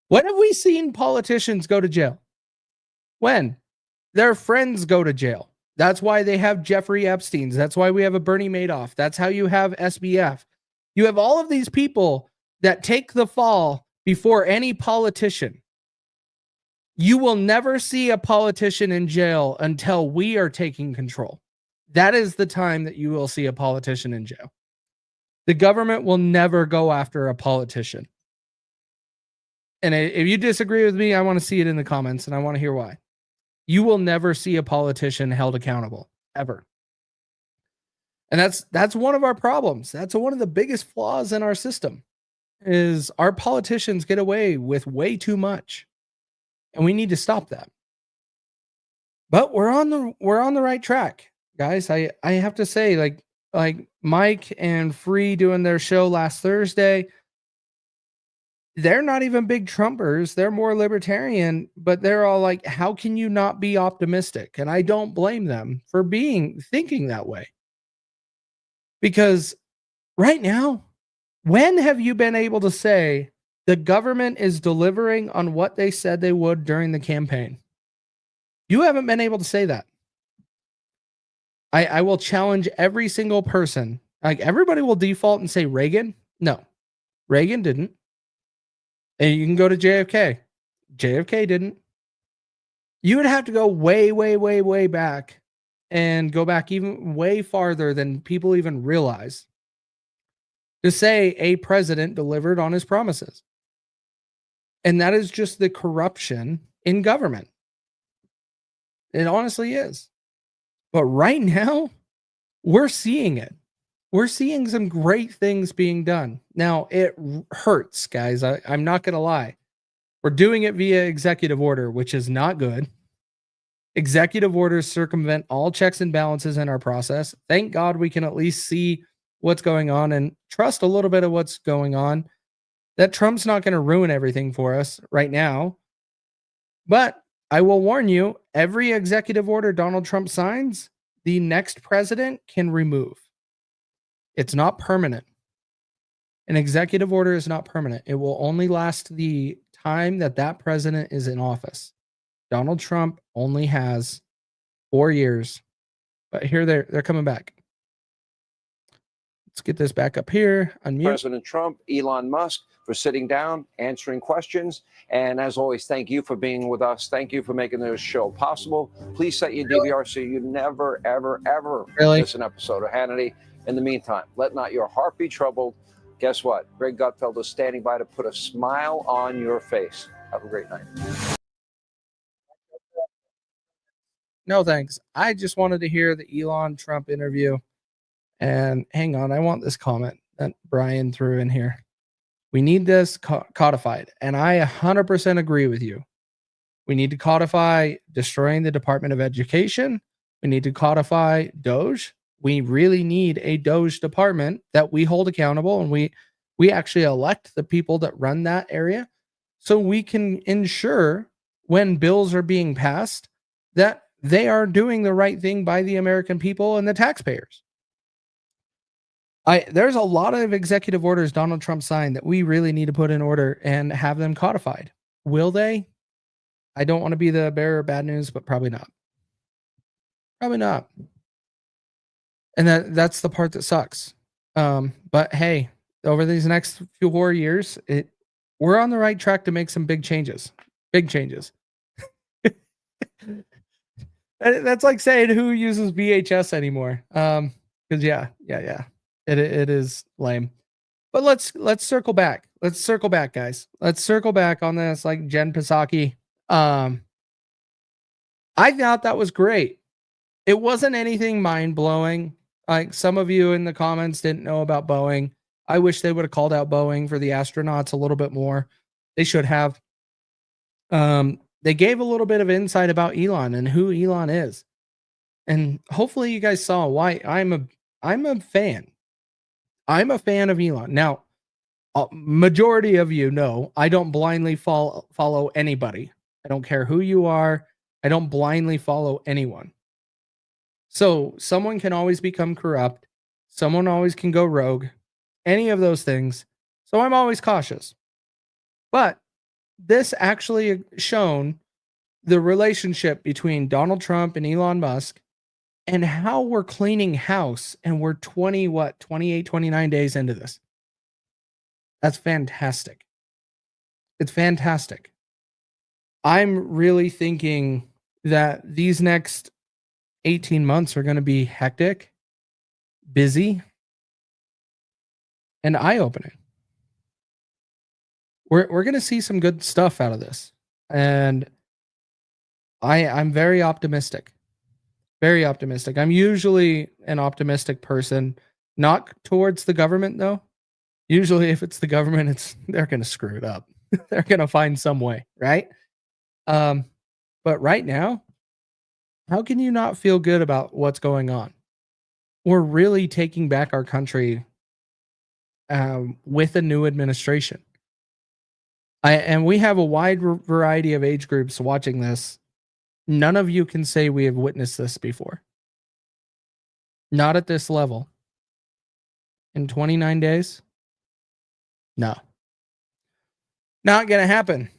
When have we seen politicians go to jail? When? Their friends go to jail. That's why they have Jeffrey Epstein's. That's why we have a Bernie Madoff. That's how you have SBF. You have all of these people that take the fall before any politician. You will never see a politician in jail until we are taking control. That is the time that you will see a politician in jail. The government will never go after a politician. And if you disagree with me, I want to see it in the comments, and I want to hear why. You will never see a politician held accountable, ever. And that's one of our problems. That's one of the biggest flaws in our system, is our politicians get away with way too much. And we need to stop that. But we're on the right track, guys. I have to say, like Mike and Free doing their show last Thursday, they're not even big Trumpers. They're more libertarian, but they're all like, how can you not be optimistic? And I don't blame them for thinking that way. Because right now, when have you been able to say the government is delivering on what they said they would during the campaign? You haven't been able to say that. I will challenge every single person. Like, everybody will default and say Reagan. No, Reagan didn't. And you can go to JFK. JFK didn't. You would have to go way, way, way, way back, and go back even way farther than people even realize to say a president delivered on his promises. And that is just the corruption in government. It honestly is. But right now, we're seeing it. We're seeing some great things being done. Now, it hurts, guys. I'm not going to lie. We're doing it via executive order, which is not good. Executive orders circumvent all checks and balances in our process. Thank God we can at least see what's going on and trust a little bit of what's going on. That Trump's not going to ruin everything for us right now. But I will warn you, every executive order Donald Trump signs, the next president can remove. It's not permanent. An executive order is not permanent. It will only last the time that president is in office. Donald Trump only has 4 years. But here they're coming back. Let's get this back up here. Unmute. President Trump, Elon Musk, for sitting down, answering questions. And as always, thank you for being with us. Thank you for making this show possible. Please set your DVR so you never, ever, ever miss an episode of Hannity. In the meantime, let not your heart be troubled. Guess what? Greg Gutfeld is standing by to put a smile on your face. Have a great night. No, thanks. I just wanted to hear the Elon Trump interview. And hang on, I want this comment that Brian threw in here. We need this codified. And I 100% agree with you. We need to codify destroying the Department of Education. We need to codify Doge. We really need a Doge department that we hold accountable, and we actually elect the people that run that area, so we can ensure when bills are being passed that they are doing the right thing by the American people and the taxpayers. There's a lot of executive orders Donald Trump signed that we really need to put in order and have them codified. Will they? I don't want to be the bearer of bad news, but probably not. Probably not. And that's the part that sucks. But hey, over these next few more years, we're on the right track to make some big changes. Big changes. That's like saying who uses VHS anymore. Because yeah. It is lame. But let's circle back. Let's circle back, guys. Let's circle back on this, like Jen Psaki. I thought that was great. It wasn't anything mind-blowing. Like some of you in the comments didn't know about Boeing. I wish they would have called out Boeing for the astronauts a little bit more. They should have. They gave a little bit of insight about Elon and who Elon is. And hopefully you guys saw why I'm a fan. I'm a fan of Elon. Now, majority of you know I don't blindly follow anybody. I don't care who you are. I don't blindly follow anyone. So someone can always become corrupt. Someone always can go rogue. Any of those things. So I'm always cautious. But this actually shown the relationship between Donald Trump and Elon Musk and how we're cleaning house, and we're 28, 29 days into this. That's fantastic. It's fantastic. I'm really thinking that these next 18 months are going to be hectic, busy, and eye-opening. We're going to see some good stuff out of this. And I'm very optimistic. Very optimistic. I'm usually an optimistic person, not towards the government though. Usually if it's the government, they're going to screw it up. They're going to find some way, right? But right now, how can you not feel good about what's going on? We're really taking back our country with a new administration. And we have a wide variety of age groups watching this. None of you can say we have witnessed this before. Not at this level. In 29 days? No. Not going to happen.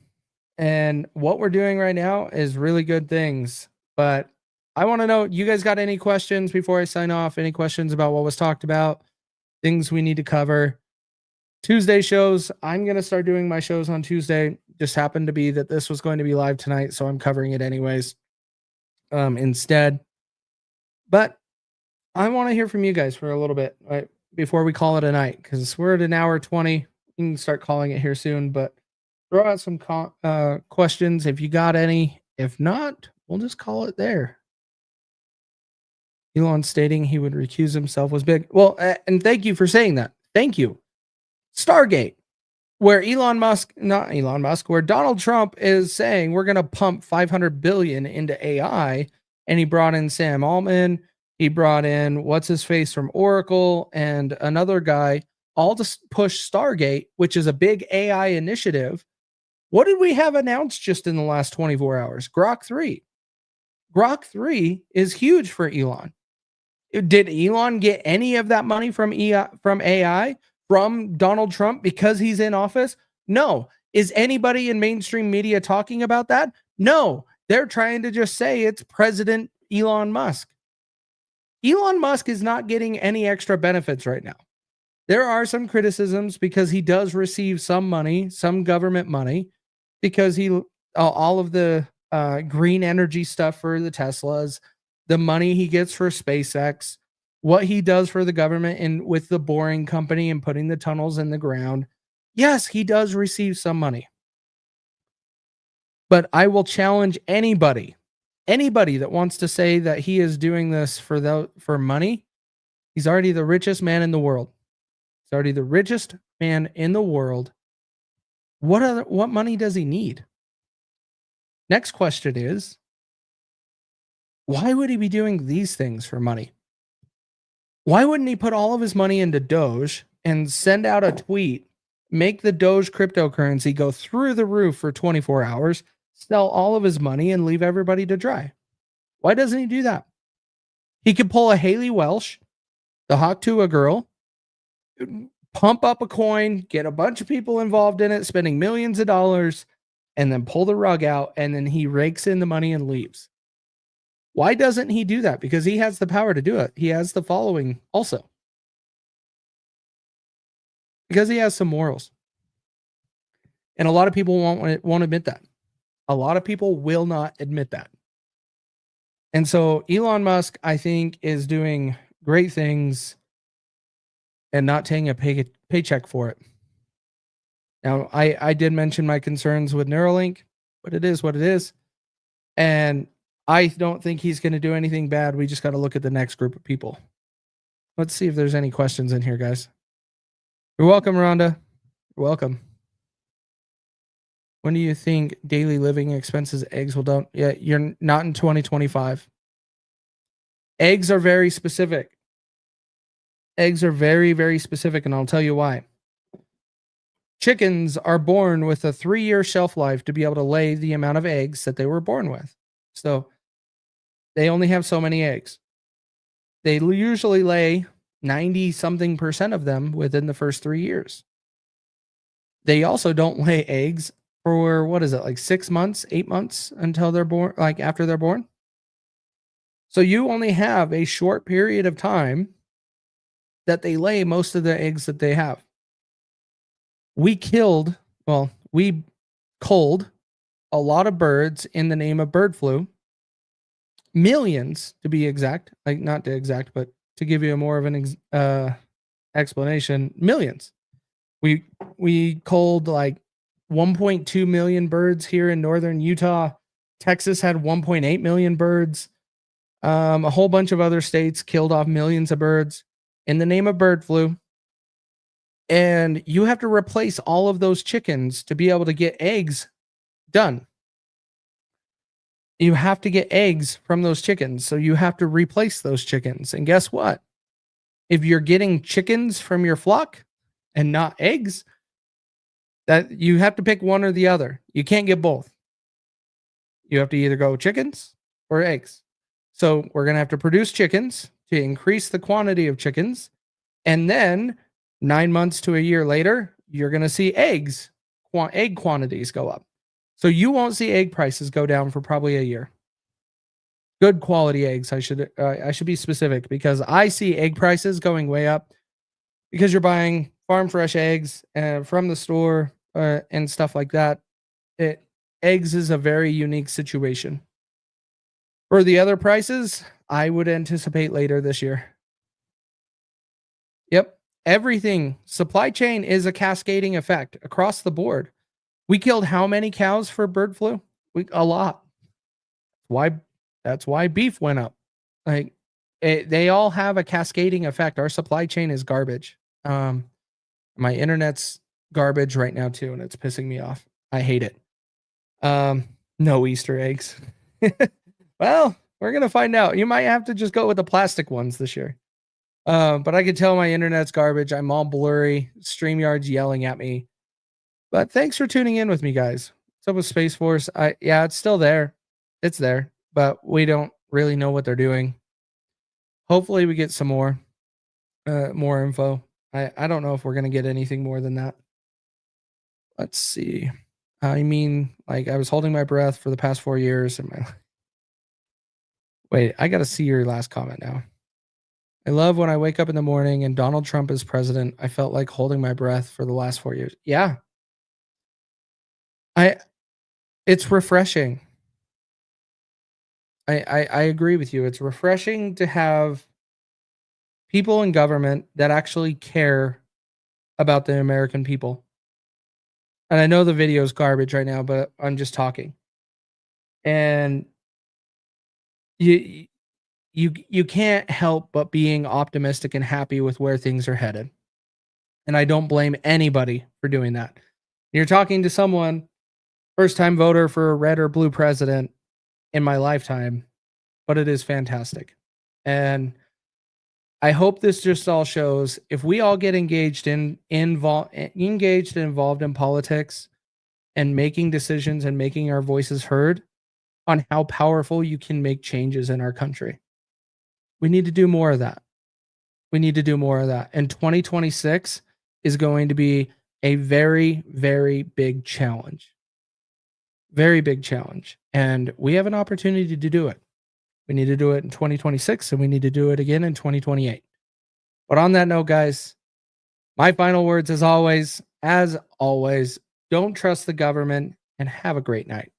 And what we're doing right now is really good things. But I want to know, you guys got any questions before I sign off? Any questions about what was talked about? Things we need to cover? Tuesday shows, I'm going to start doing my shows on Tuesday. Just happened to be that this was going to be live tonight, so I'm covering it anyways instead. But I want to hear from you guys for a little bit right, before we call it a night, because we're at an hour 20. We can start calling it here soon, but throw out some questions if you got any. If not, we'll just call it there. Elon stating he would recuse himself was big. Well, and thank you for saying that. Thank you. Stargate, where where Donald Trump is saying we're going to pump $500 billion into AI, and he brought in Sam Altman, he brought in what's his face from Oracle, and another guy, all to push Stargate, which is a big AI initiative. What did we have announced just in the last 24 hours? Grok 3. Grok 3 is huge for Elon. Did Elon get any of that money from AI? From Donald Trump because he's in office? No. Is anybody in mainstream media talking about that? No. They're trying to just say it's President Elon Musk. Elon Musk is not getting any extra benefits right now. There are some criticisms because he does receive some money, some government money, because all of the green energy stuff for the Teslas, the money he gets for SpaceX, what he does for the government and with the Boring Company and putting the tunnels in the ground, yes, he does receive some money. But I will challenge anybody that wants to say that he is doing this for money. He's already the richest man in the world. He's already the richest man in the world. What money does he need? Next question is, why would he be doing these things for money? Why wouldn't he put all of his money into Doge and send out a tweet, make the Doge cryptocurrency go through the roof for 24 hours, sell all of his money, and leave everybody to dry? Why doesn't he do that? He could pull a Haley Welsh, the Hawk Tuah girl, pump up a coin, get a bunch of people involved in it, spending millions of dollars, and then pull the rug out, and then he rakes in the money and leaves. Why doesn't he do that? Because he has the power to do it. He has the following also. Because he has some morals. And a lot of people won't admit that. A lot of people will not admit that. And so Elon Musk, I think, is doing great things and not taking a paycheck for it. Now, I did mention my concerns with Neuralink, but it is what it is. And I don't think he's going to do anything bad. We just got to look at the next group of people. Let's see if there's any questions in here, guys. You're welcome, Rhonda. You're welcome. When do you think daily living expenses, eggs will down? Yeah, you're not in 2025. Eggs are very specific. Eggs are very, very specific, and I'll tell you why. Chickens are born with a 3-year shelf life to be able to lay the amount of eggs that they were born with. So they only have so many eggs. They usually lay 90-something% of them within the first 3 years. They also don't lay eggs for, what is it, like 6 months, 8 months until they're born, like after they're born. So you only have a short period of time that they lay most of the eggs that they have. We culled a lot of birds in the name of bird flu. Millions, to be exact, like not to exact, but to give you a more of an explanation, millions. We culled like 1.2 million birds here in northern Utah. Texas had 1.8 million birds. A whole bunch of other states killed off millions of birds in the name of bird flu. And you have to replace all of those chickens to be able to get eggs done. You have to get eggs from those chickens. So you have to replace those chickens. And guess what? If you're getting chickens from your flock and not eggs, that you have to pick one or the other. You can't get both. You have to either go chickens or eggs. So we're going to have to produce chickens to increase the quantity of chickens. And then 9 months to a year later, you're going to see egg quantities go up. So you won't see egg prices go down for probably a year. Good quality eggs. I should be specific, because I see egg prices going way up because you're buying farm fresh eggs from the store and stuff like that. Eggs is a very unique situation. For the other prices, I would anticipate later this year. Yep. Everything, supply chain is a cascading effect across the board. We killed how many cows for bird flu? A lot. That's why beef went up. Like they all have a cascading effect. Our supply chain is garbage. My internet's garbage right now too, and it's pissing me off. I hate it. No Easter eggs. Well, we're gonna find out. You might have to just go with the plastic ones this year. But I can tell my internet's garbage. I'm all blurry. StreamYard's yelling at me. But thanks for tuning in with me, guys. What's up with Space Force? Yeah, it's still there. It's there, but we don't really know what they're doing. Hopefully we get some more info. I don't know if we're gonna get anything more than that. Let's see. I mean, like, I was holding my breath for the past 4 years. Wait, I gotta see your last comment now. I love when I wake up in the morning and Donald Trump is president. I felt like holding my breath for the last 4 years. Yeah. It's refreshing. I agree with you. It's refreshing to have people in government that actually care about the American people. And I know the video is garbage right now, but I'm just talking. And you can't help but being optimistic and happy with where things are headed. And I don't blame anybody for doing that. You're talking to someone, first time voter for a red or blue president in my lifetime, but it is fantastic. And I hope this just all shows if we all get engaged and involved in politics and making decisions and making our voices heard on how powerful you can make changes in our country. We need to do more of that. We need to do more of that. And 2026 is going to be a very, very big challenge. Very big challenge. And we have an opportunity to do it. We need to do it in 2026 and we need to do it again in 2028. But on that note, guys, my final words as always, don't trust the government and have a great night.